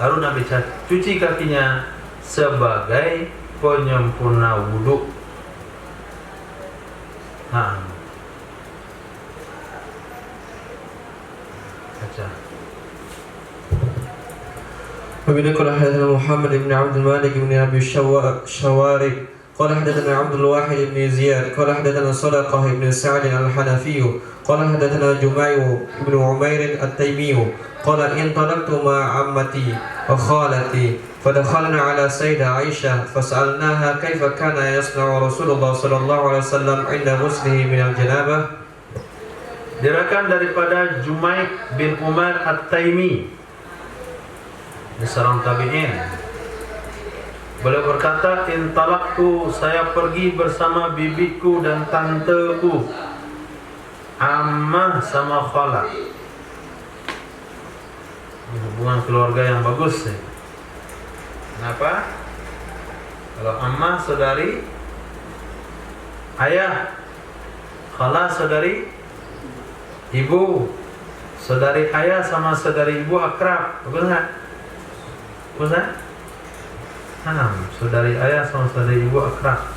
Lalu Nabi cuci kakinya sebagai penyempurna wudu. Nah, baca. وبه قال حدثنا محمد بن عبد الملك بن أبي الشوارب قال حدثنا عبد الواحد بن زياد قال حدثنا صدقة بن سعد الحنفي قال حدثنا جميع بن عمير التيمي قال انطلقت مع عمتي وخالتي فدخلنا على سيدة عائشة فسألناها كيف كان يصنع رسول الله صلى الله عليه وسلم عند غسله من الجنابة. Diriwayatkan daripada Jumaik bin Umar At-Taimi, seorang tabi'in. Beliau berkata, intalaqtu, saya pergi bersama bibiku dan tanteku, ammah sama khala. Hubungan keluarga yang bagus ya. Kenapa? Kalau ammah saudari ayah, khala saudari ibu. Saudari ayah sama saudari ibu akrab, betul nggak? Betul nggak? Saudari ayah sama saudari ibu akrab.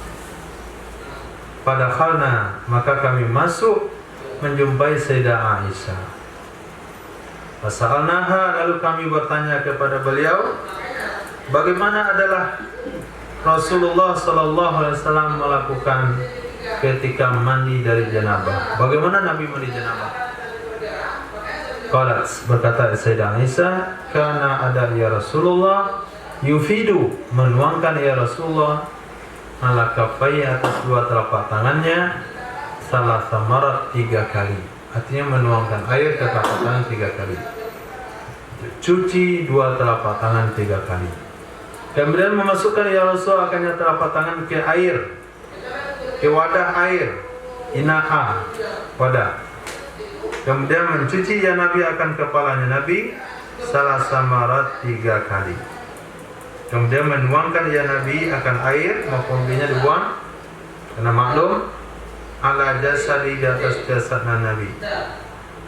Padakhalna, maka kami masuk menjumpai Sayyidah Aisyah. Fasa'alnaha, lalu kami bertanya kepada beliau, bagaimana adalah Rasulullah sallallahu alaihi wasallam melakukan ketika mandi dari janabah? Bagaimana Nabi mandi janabah? Qalat, berkata Sayyidah Aisyah, kana ada ya Rasulullah yufidu, menuangkan ya Rasulullah ala kafai, atas dua telapak tangannya, salah samarat 3 kali. Artinya menuangkan air ke telapak tangan 3 kali, cuci 2 telapak tangan 3 kali. Kemudian memasukkan ya Rasulullah akannya telapak tangan ke air, ke wadah air, ina'a, wadah. Kemudian mencuci ya Nabi akan kepalanya Nabi salah samarat 3 kali. Kemudian menuangkan ya Nabi akan air, maupun-nya dibuang, karena maklum ala jasadi, di atas jasadnya Nabi.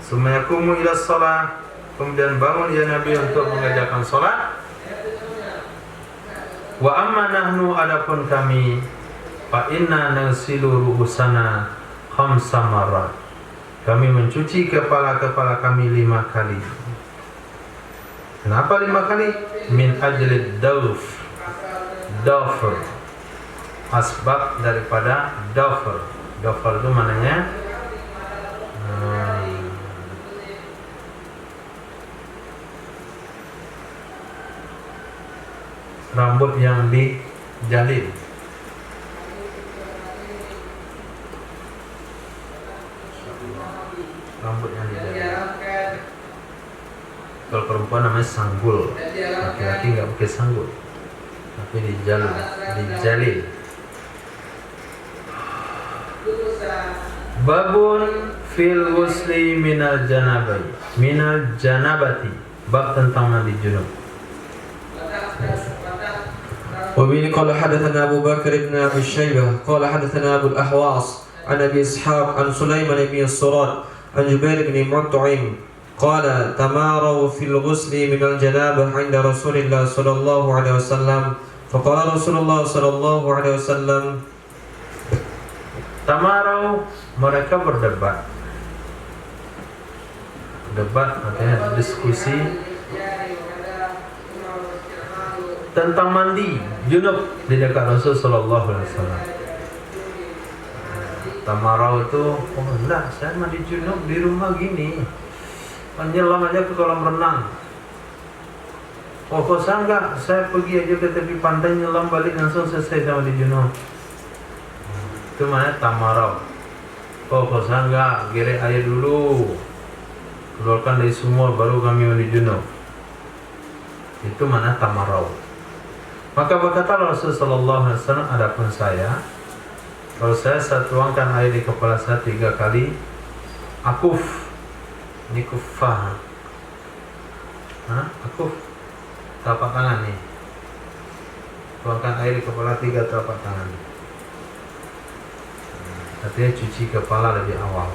Sumayakumu ila shalah, kemudian bangun ya Nabi untuk mengerjakan salat. Wa amma nahnu, adapun kami, fa inna nasilu ruhusana khamsa marrat, kami mencuci kepala-kepala kami 5 kali. Kenapa 5 kali? Min ajlid dawfur, asbab daripada dawfur. Dawfur itu maknanya rambut yang dijalin. Rambut yang dijalin. Kalau perempuan namanya sanggul, laki-laki nggak pakai sanggul, tapi dijalin. Babun fil ghusli minal janabati, bab tentang mandi junub. وبه قال حدثنا أبو بكر بن أبي شيبة قال حدثنا أبو الأحواص عن أبي إسحاق عن سليمان بن الصراد عن جبير بن مطعم قال تماروا في الغسل من الجنابة عند رسول الله صلى الله عليه وسلم فقال رسول الله صلى الله عليه وسلم tamarau, mereka berdebat. Debat artinya diskusi tentang mandi junub di dekat Rasul sallallahu alaihi wasallam. Tamarau itu, oh enggak, saya mandi junub di rumah gini, menyelam aja ke kolam renang. Oh kok saya enggak, saya pergi aja ke tepi pantai, nyelam balik langsung selesai sama mandi junub. Itu namanya tamarau. Oh kok saya enggak, giring air dulu, keluarkan dari sumur, baru kami mandi junub. Itu mana tamarau. Maka berkata Rasul sallallahu alaihi wasallam, adapun saya, kalau saya tuangkan air di kepala saya 3 kali, akuf, ini kufah, akuf, telapak tangan nih, tuangkan air di kepala 3 telapak tangan. Artinya cuci kepala lebih awal.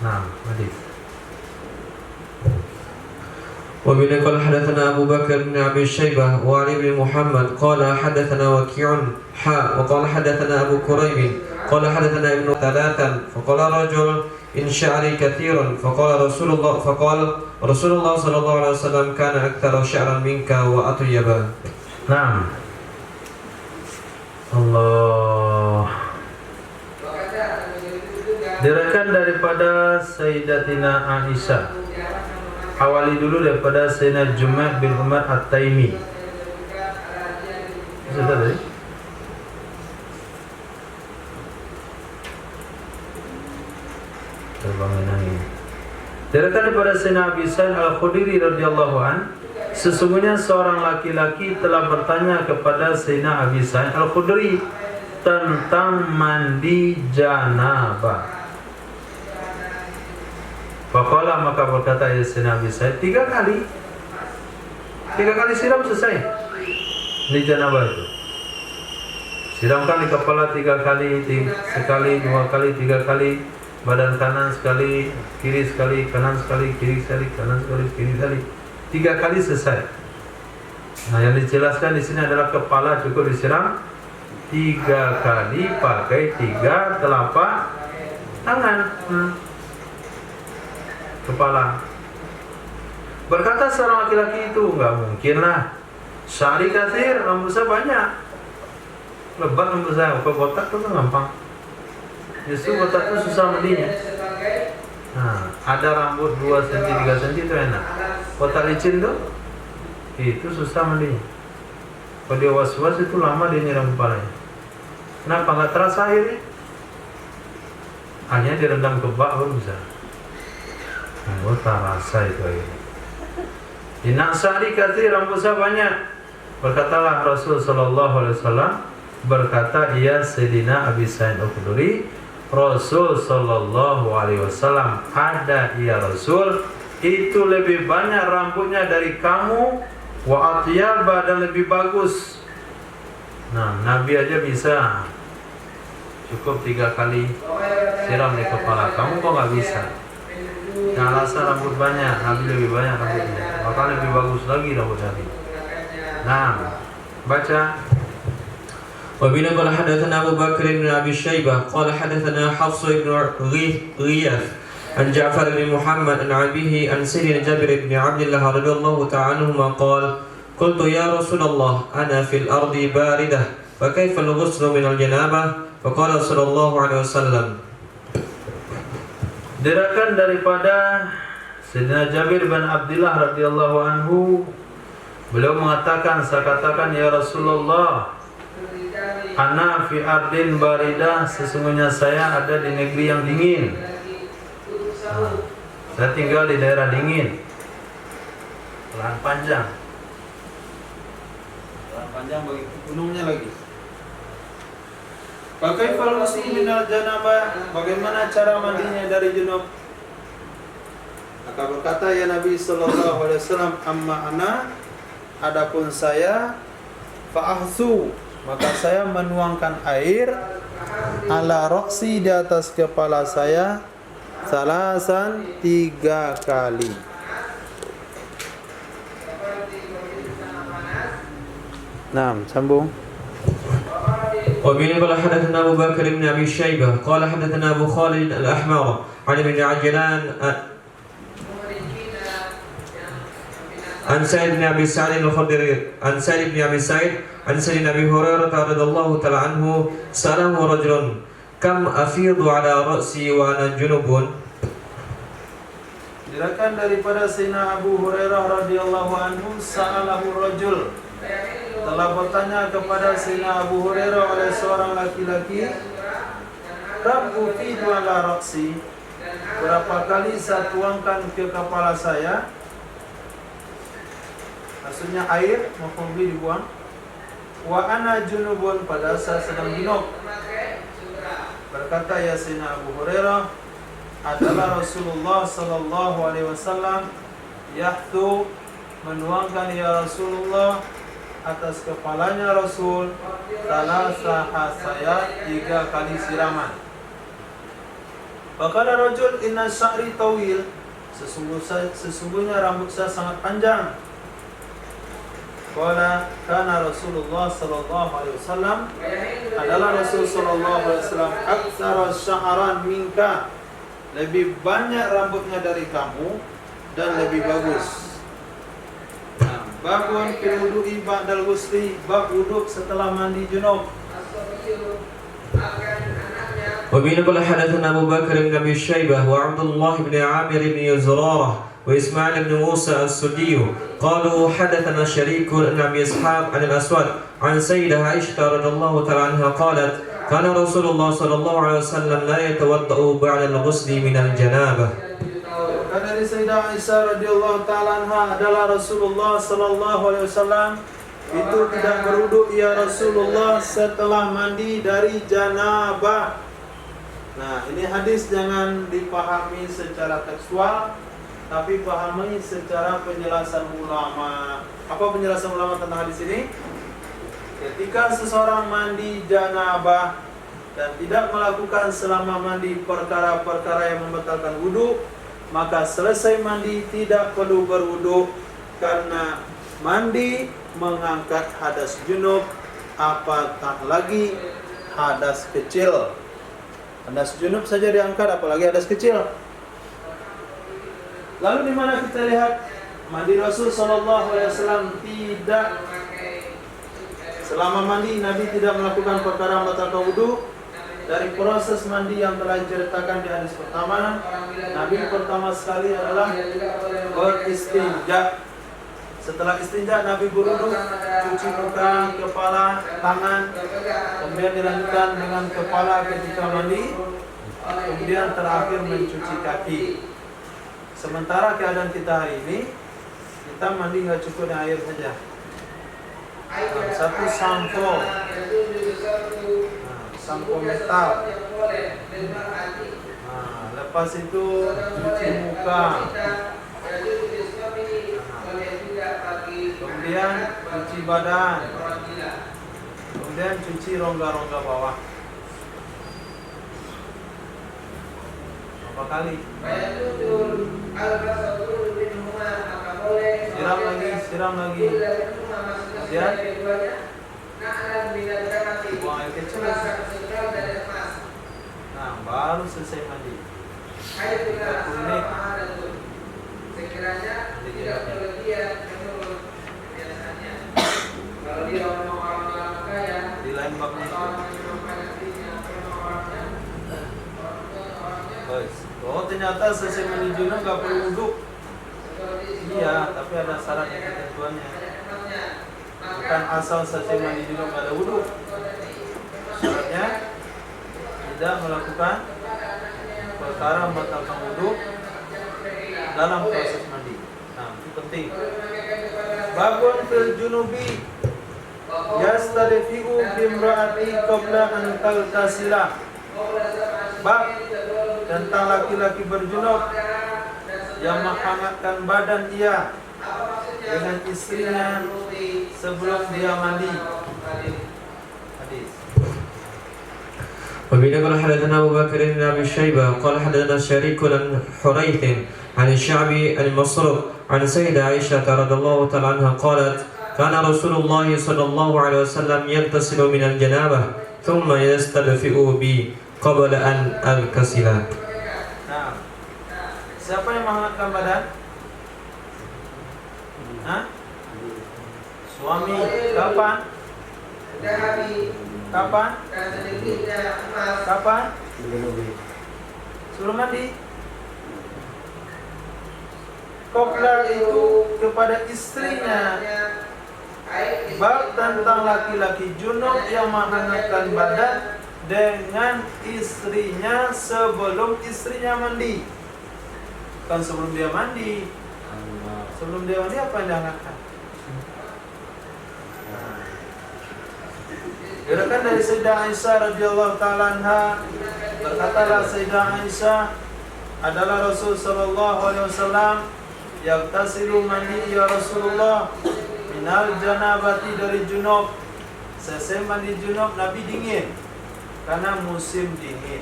Nah, hadis. وبه قال حدثنا أبو بكر بن أبي شيبة وعلي بن محمد قال حدثنا وكيع وقال حدثنا أبو كريب قال حدثنا ابن ثلاثا فقال رجل إن شعري كثير فقال رسول الله صلى الله عليه وسلم كان أكثر شعرا منك وأطيبا. Naam. Allah. Diriwayatkan daripada Sayyidatina Aisyah. Awali dulu daripada Sayyidina Jumaih bin Umar At-Taimi. Sudah tadi? Diriwayatkan daripada Sayyidina Abi Sa'id Al-Khudri radhiyallahu an, sesungguhnya seorang laki-laki telah bertanya kepada Sayyidina Abi Sa'id Al-Khudri tentang mandi janabah. Faqala, maka berkata ya Sayyidina Abi Sa'id, 3 kali. 3 kali siram selesai. Di janabah itu. Siramkan di kepala 3 kali, sekali, 2 kali, 3 kali. Badan kanan sekali, kiri sekali, kanan sekali, kiri sekali, kanan sekali, kiri sekali. 3 kali selesai. Nah, yang dijelaskan di sini adalah kepala cukup disiram 3 kali pakai 3 telapak tangan. Kepala. Berkata seorang laki-laki itu, enggak mungkin lah. Syari kathir, rambut saya banyak. Lebat rambut saya, kalau botak itu gampang. Justru botak itu susah mandinya. Nah, ada rambut 2 cm, 3 cm itu enak. Botak licin tuh, itu susah mandinya. Kalau dia was-was itu lama dia nyiram kepalanya. Kenapa? Nggak terasa airnya. Hanya direndam ke bak baru bisa. Oh, tak rasa itu airnya. Inak syari kathir, rambut saya banyak. Berkatalah Rasul sallallahu alaihi wasallam, berkata ia Sayyidina Abi Sa'id Al-Khudri, Rasul sallallahu alaihi wasallam, ada ya Rasul, itu lebih banyak rambutnya dari kamu, wa atyaba, dan lebih bagus. Nah, Nabi aja bisa cukup 3 kali siram di kepala, kamu kok nggak bisa? Yang alasan rambut banyak, Nabi lebih banyak rambutnya, maka lebih bagus lagi rambut Nabi. Nah, baca. وبنا قال حدثنا أبو بكر بن أبي شيبة قال حدثنا حفص بن غياث عن جعفر بن محمد عن أبيه عن سيدنا جابر بن عبد الله رضي الله تعالى عنهما قال قلت يا رسول الله أنا في الأرض باردة فكيف الغسل من الجنابة فقال صلى الله عليه وسلم. Diriwayatkan daripada Sayyidina Jabir bin Abdullah radhiyallahu anhu, beliau mengatakan, saya katakan ya Rasulullah, ana fi ardin baridah, sesungguhnya saya ada di negeri yang dingin. Saya tinggal di daerah dingin. Lahan panjang bagi gunungnya lagi. Pakai falusi minal janabah, bagaimana cara mandinya dari junub? Maka berkata ya Nabi sallallahu alaihi wasallam, amma ana, adapun saya, fa'ahsu, maka saya menuangkan air ala roksi, di atas kepala saya, salasan 3 kali. Nah, sambung. وبه قال حدثنا أبو بكر بن أبي شيبة قال حدثنا أبو خالد الأحمر عن ابن عجلان عن سعيد بن أبي سعيد الخدري عن سعيد بن أبي سعيد عن سيدنا أبي هريرة رضي الله تعالى عنه سأله رجل كم أفيض على رأسي وأنا جنوب. Diriwayatkan daripada Sayyidina Abu Hurairah radhiyallahu anhu, sa'alahu rajul, telah bertanya kepada Sayyidina Abu Hurairah oleh seorang laki-laki, kam ufidu ala ra'si, berapa kali saya tuangkan ke kepala saya? Maksudnya air mafhum dibuang. Wa ana junubun, pada saya sedang junub. Berkata ya Sayyidina Abu Hurairah, adalah Rasulullah sallallahu alaihi wasallam yahtu, menuangkan ya Rasulullah atas kepalanya Rasul talasa hasaya, 3 kali siraman. Faqala rajul inna sya'ri tawil, sesungguhnya rambut saya sangat panjang. Qala kana Rasulullah sallallahu alaihi wasallam, adalah Rasul sallallahu alaihi wasallam aktsara sya'ran minka, lebih banyak rambutnya dari kamu dan lebih bagus. Nah, babun fil wudu'i ba'dal ghusli, bab wuduk setelah mandi junub. وبين قال حدثنا أبو بكر بن أبي شيبة وعبد الله بن عامر بن زرارة وإسماعيل بن موسى السدي قالوا حدثنا شريك عن أبي إسحاق عن الأسود عن سيدة عائشة رضي الله تعالى عنها قالت كان رسول الله صلى الله عليه وسلم لا يتوضأ بعد الغسل من الجنابة. Dari Sayyidah Aisyah radhiyallahu taala anha, adalah Rasulullah sallallahu alaihi wasallam itu tidak berwudu ya Rasulullah setelah mandi dari janabah. Nah, ini hadis jangan dipahami secara tekstual, tapi pahami secara penjelasan ulama. Apa penjelasan ulama tentang hadis ini? Ketika seseorang mandi janabah dan tidak melakukan selama mandi perkara-perkara yang membatalkan wudu, maka selesai mandi tidak perlu berwudu, karena mandi mengangkat hadas junub, apatah lagi hadas kecil. Hadas junub saja diangkat, apalagi hadas kecil. Lalu di mana kita lihat mandi Rasul sallallahu alaihi wasallam tidak, selama mandi Nabi tidak melakukan perkara membatalkan wudu. Dari proses mandi yang telah diceritakan di hadis pertama, Nabi pertama sekali adalah beristinja. Setelah istinja Nabi berwudu, cuci muka, kepala, tangan, kemudian dilanjutkan dengan kepala ketika mandi, kemudian terakhir mencuci kaki. Sementara keadaan kita hari ini, kita mandi nggak cukup dengan air saja. Satu sampo, sampo metal. Nah, lepas itu cuci muka. Kemudian cuci badan, kemudian cuci rongga-rongga bawah. Berapa kali? Siram lagi. Kemudian buang air kecil. Nah, baru selesai mandi. 30 menit. Di lain babnya itu. Oh, ternyata selesai mandi junub nggak perlu wudhu. Iya, tapi ada syarat dan ketentuannya. Bukan asal selesai mandi junub nggak ada wudhu. Syaratnya tidak melakukan perkara membatalkan wudhu dalam proses mandi. Nah, itu penting. Babun fil junubi yastadfi'u bimra'ati qabla an taltasila. Bab tentang laki-laki berjunub yang menghangatkan badan ia dengan istrinya sebelum dia mandi. Hadis. وبين قال حدثنا أبو بكر بن أبي شيبة قال حدثنا شريك عن حريث عن الشعبي عن مسروق عن سيدة عائشة رضي الله تعالى عنها قالت كان رسول الله صلى الله عليه وسلم يغتسل من الجنابة ثم يستدفئ بي قبل أن أغتسل. Nah, siapa yang menghangatkan badan? Hah? Suami. Kapan? Kapan? Kapan? Sebelum mandi. Qabla itu kepada istrinya. Bab tentang laki-laki junub yang menghangatkan badan dengan istrinya sebelum istrinya mandi. Bukan sebelum dia mandi. Sebelum dia mandi apa yang dihangatkan? Diriwayatkan dari Sayyidah Aisyah radhiyallahu taala anha, berkatalah Sayyidah Aisyah, adalah Rasul sallallahu alaihi wasallam yaghtasilu mandi ya Rasulullah minal janabati, dari junub. Selesai mandi junub Nabi dingin karena musim dingin.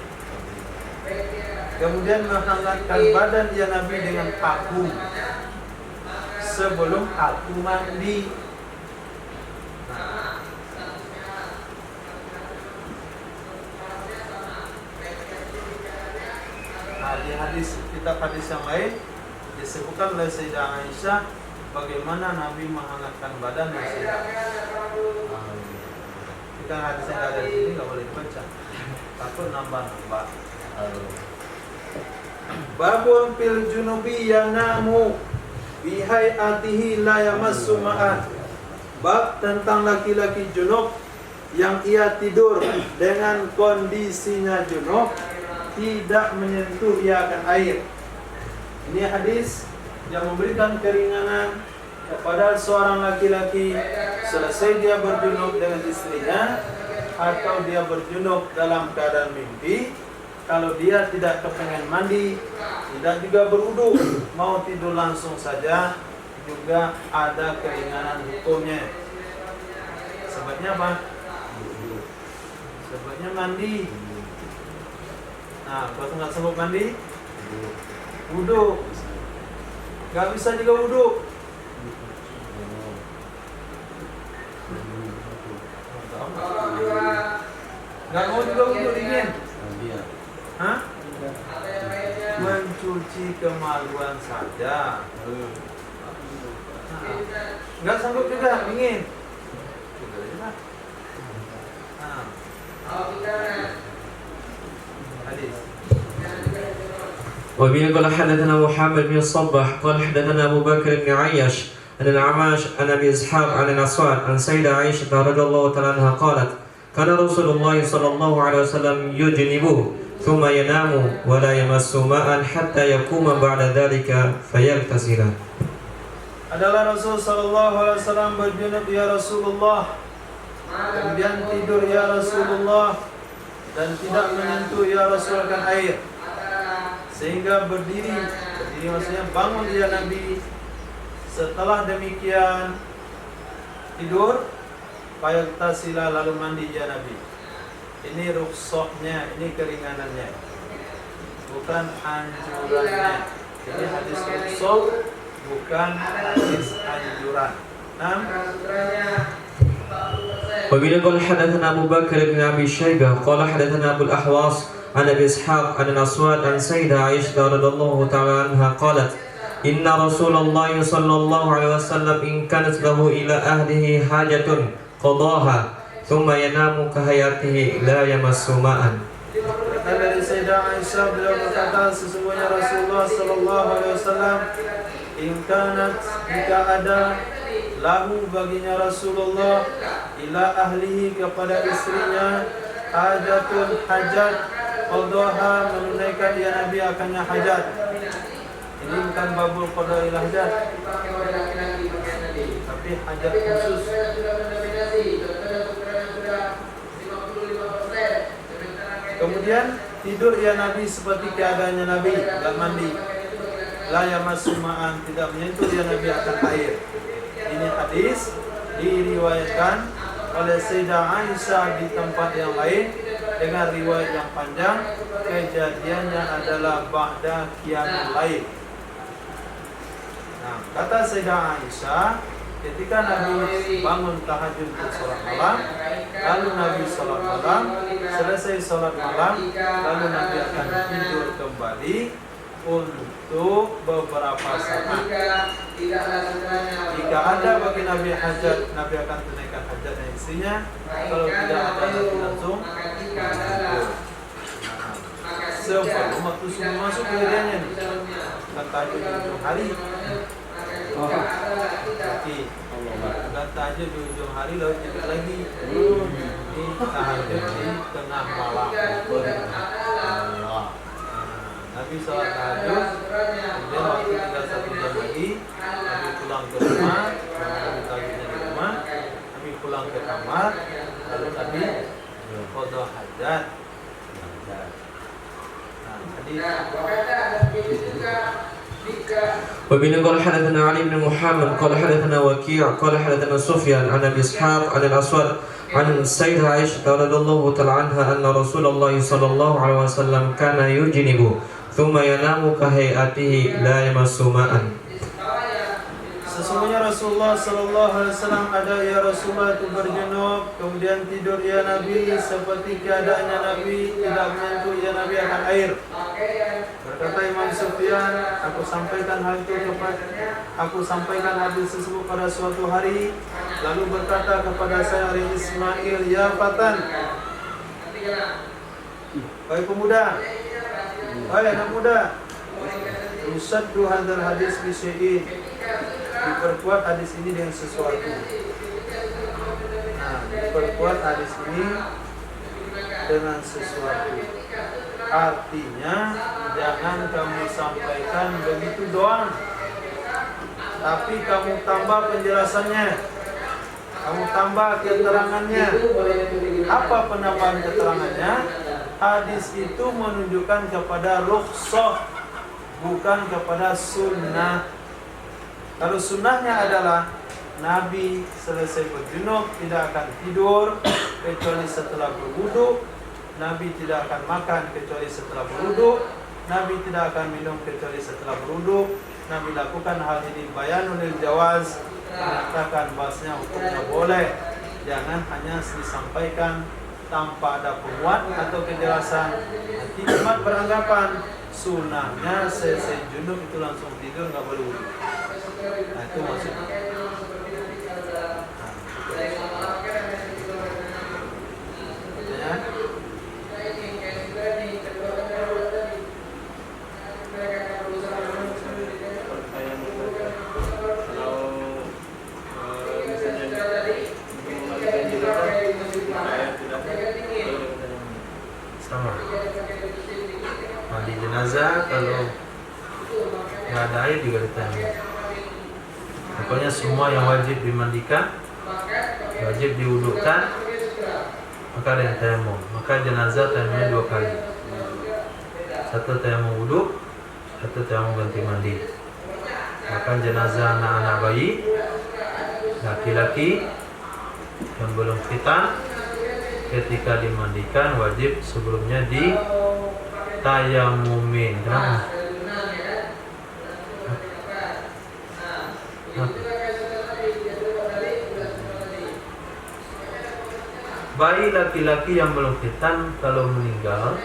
Kemudian menghangatkan badan ya Nabi dengan aku sebelum aku mandi. Di kitab hadis yang lain disebutkan oleh Sayyidah Aisyah bagaimana Nabi menghangatkan badan Sayyidah. Kita hadisnya nggak ada di sini, nggak boleh dibaca. Takut nambah-nambah. Babun fil junubi yanamu bihayatihi la yamassu ma'an. Bab tentang laki-laki junub yang ia tidur dengan kondisinya junub, tidak menyentuh ia akan air. Ini hadis yang memberikan keringanan kepada seorang laki-laki selesai dia berjunub dengan istrinya atau dia berjunub dalam keadaan mimpi. Kalau dia tidak kepengen mandi, tidak juga berwudu, mau tidur langsung saja, juga ada keringanan hukumnya. Sebabnya apa? Sebabnya mandi. Nah, kalau nggak sanggup mandi, wudu. Nggak bisa juga wudu. Nggak mau juga wudu dingin. Hah? Mencuci kemaluan saja. Nggak sanggup juga dingin. Hadis. وبه قال حدثنا محمد بن الصباح قال حدثنا أبو بكر بن عياش عن الأعمش عن أبي إسحاق عن الأسود عن سيدة عائشة رضي الله تعالى عنها قالت كان رسول الله صلى الله عليه وسلم يجنبه ثم ينام ولا يمس ماء حتى يقوم بعد ذلك فيغتسل. Adalah Rasul sallallahu alaihi wasallam berjunub ya Rasulullah, kemudian tidur ya Rasulullah, dan tidak menyentuh ya Rasul akan air, sehingga berdiri maksudnya bangun ya Nabi. Setelah demikian tidur, fayagtasila lalu mandi ya Nabi. Ini rukhsahnya, ini keringanannya, bukan anjurannya. Ini hadis rukhsah, bukan hadis anjuran. وبه قال حدثنا أبو بكر بن أبي شيبة قال حدثنا أبو الأحواص عن أبي إسحاق عن الأسود عن سيدة عائشة رضي الله تعالى عنها قالت إن رسول الله صلى الله عليه وسلم إن كانت له إلى أهله حاجة قضاها ثم ينام كهيئته لا يمس ماء. Dari Sayyidah Aisyah beliau berkata, sesungguhnya Rasulullah sallallahu alaihi wasallam inkanat, jika ada lahu baginya Rasulullah ila ahlihi kepada istrinya hajatun hajat qadaha menunaikan dia Nabi akannya hajat. Ini bukan babul qada ila hajat, tapi hajat khusus. Kemudian tidur ya Nabi seperti keadaannya Nabi, tidak mandi. La yamassu ma'an, tidak menyentuh ya Nabi akan air. Ini hadis diriwayatkan oleh Sayyidah Aisyah di tempat yang lain dengan riwayat yang panjang. Kejadiannya adalah ba'da qiyamul lail. Nah, kata Sayyidah Aisyah, ketika Nabi bangun tahajud untuk sholat malam, lalu Nabi sholat malam, selesai sholat malam, lalu Nabi akan tidur kembali untuk beberapa saat. Jika ada bagi Nabi hajat, Nabi akan tunaikan hajatnya istrinya. Kalau tidak ada, Nabi langsung tidur. Sebelum waktu subuh masuk kejadiannya nih, kan tahajud di ujung hari. Dan tahajud di ujung hari lalu tidur lagi. Ini tahajud di tengah malam. Nabi sholat tahajud, kemudian waktu tinggal 1 jam lagi, Nabi pulang ke rumah, Nabi tahajudnya di rumah, Nabi pulang ke kamar, lalu Nabi qada hajat. وبه قال حدثنا علي بن محمد قال حدثنا وكيع قال حدثنا سفيان عن ابي اسحاق عن الاسود عن السيدة عائشة رضي الله تعالى عنها أن رسول الله صلى الله عليه وسلم كان يجنب ثم ينام كهيئته لا يمس ماء. Sesungguhnya Rasulullah sallallahu alaihi wasallam ada ya Rasulullah itu berjunub, kemudian tidur ya Nabi seperti keadaannya Nabi, tidak menyentuh ya Nabi akan air. Berkata Imam Sufyan, aku sampaikan hadis tersebut pada suatu hari, lalu berkata kepada saya Ismail, ya Fatan, wahai pemuda, wahai anak muda, usaddu hadzal hadis bi syai'in, diperkuat hadis ini dengan sesuatu. Nah, diperkuat hadis ini dengan sesuatu. Artinya jangan kamu sampaikan begitu doang, tapi kamu tambah penjelasannya, kamu tambah keterangannya. Apa penambahan keterangannya? Hadis itu menunjukkan kepada rukhsah, bukan kepada sunnah. Kalau sunnahnya adalah Nabi selesai berjunub tidak akan tidur kecuali setelah berwudu, Nabi tidak akan makan kecuali setelah berwudu, Nabi tidak akan minum kecuali setelah berwudu. Nabi lakukan hal ini bayanul jawaz, mengatakan bahasanya hukumnya boleh. Jangan hanya disampaikan tanpa ada penguat atau kejelasan. Nanti umat beranggapan sunnahnya selesai junub itu langsung tidur, nggak boleh wudu. Nah, itu maksudnya. Mandi jenazah kalau nggak ada air juga ditayamum. Pokoknya semua yang wajib dimandikan, wajib diwudukan, maka ada yang tayamum. Maka jenazah tayamumnya 2 kali. Satu tayamum wudu, satu tayamum ganti mandi. Maka jenazah anak-anak bayi, laki-laki yang belum khitan, ketika dimandikan wajib sebelumnya ditayamumin. Bayi laki-laki yang belum khitan kalau meninggal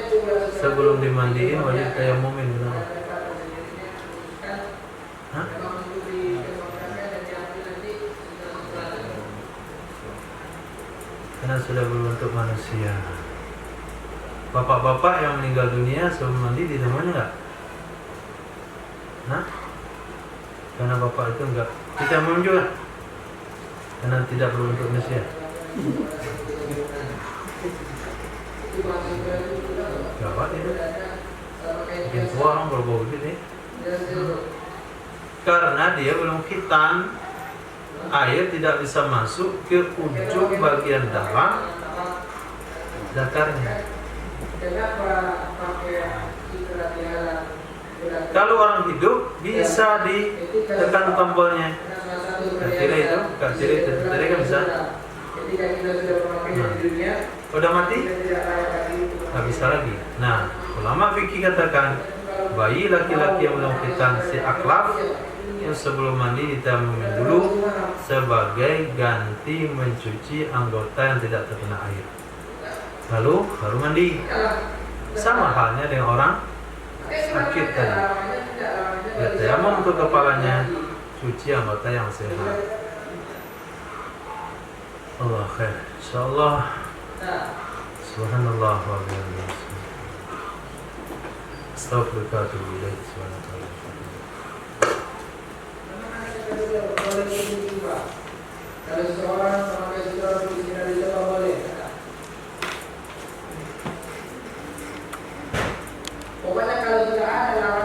sebelum dimandiin wajib tayamumin. Karena sudah berbentuk manusia. Bapak-bapak yang meninggal dunia sebelum mandi ditemani enggak? Nah, karena bapak itu enggak ditemani juga, karena tidak berbentuk manusia. Gawat itu, bikin tua orang berbau gitu. Karena dia belum khitan, air tidak bisa masuk ke ujung bagian dalam zakarnya. Kalau orang hidup bisa ditekan tombolnya. Katiri kan bisa. Nah, udah mati? Nggak bisa lagi. Nah, ulama fikih katakan bayi laki-laki yang belum khitan si aklaf yang sebelum mandi ditayamumin dulu sebagai ganti mencuci anggota yang tidak terkena air. Lalu baru mandi. Sama halnya dengan orang sakit tadi. Ya, tayamum untuk kepalanya, cuci anggota yang sehat. Allah khair. Insyaallah. Subhanallah wa bihamdihi. Astaghfirullah wa atubu ilaih. Kalau seorang memakai surat di sini dicoba boleh. Pokoknya kalau sudah ada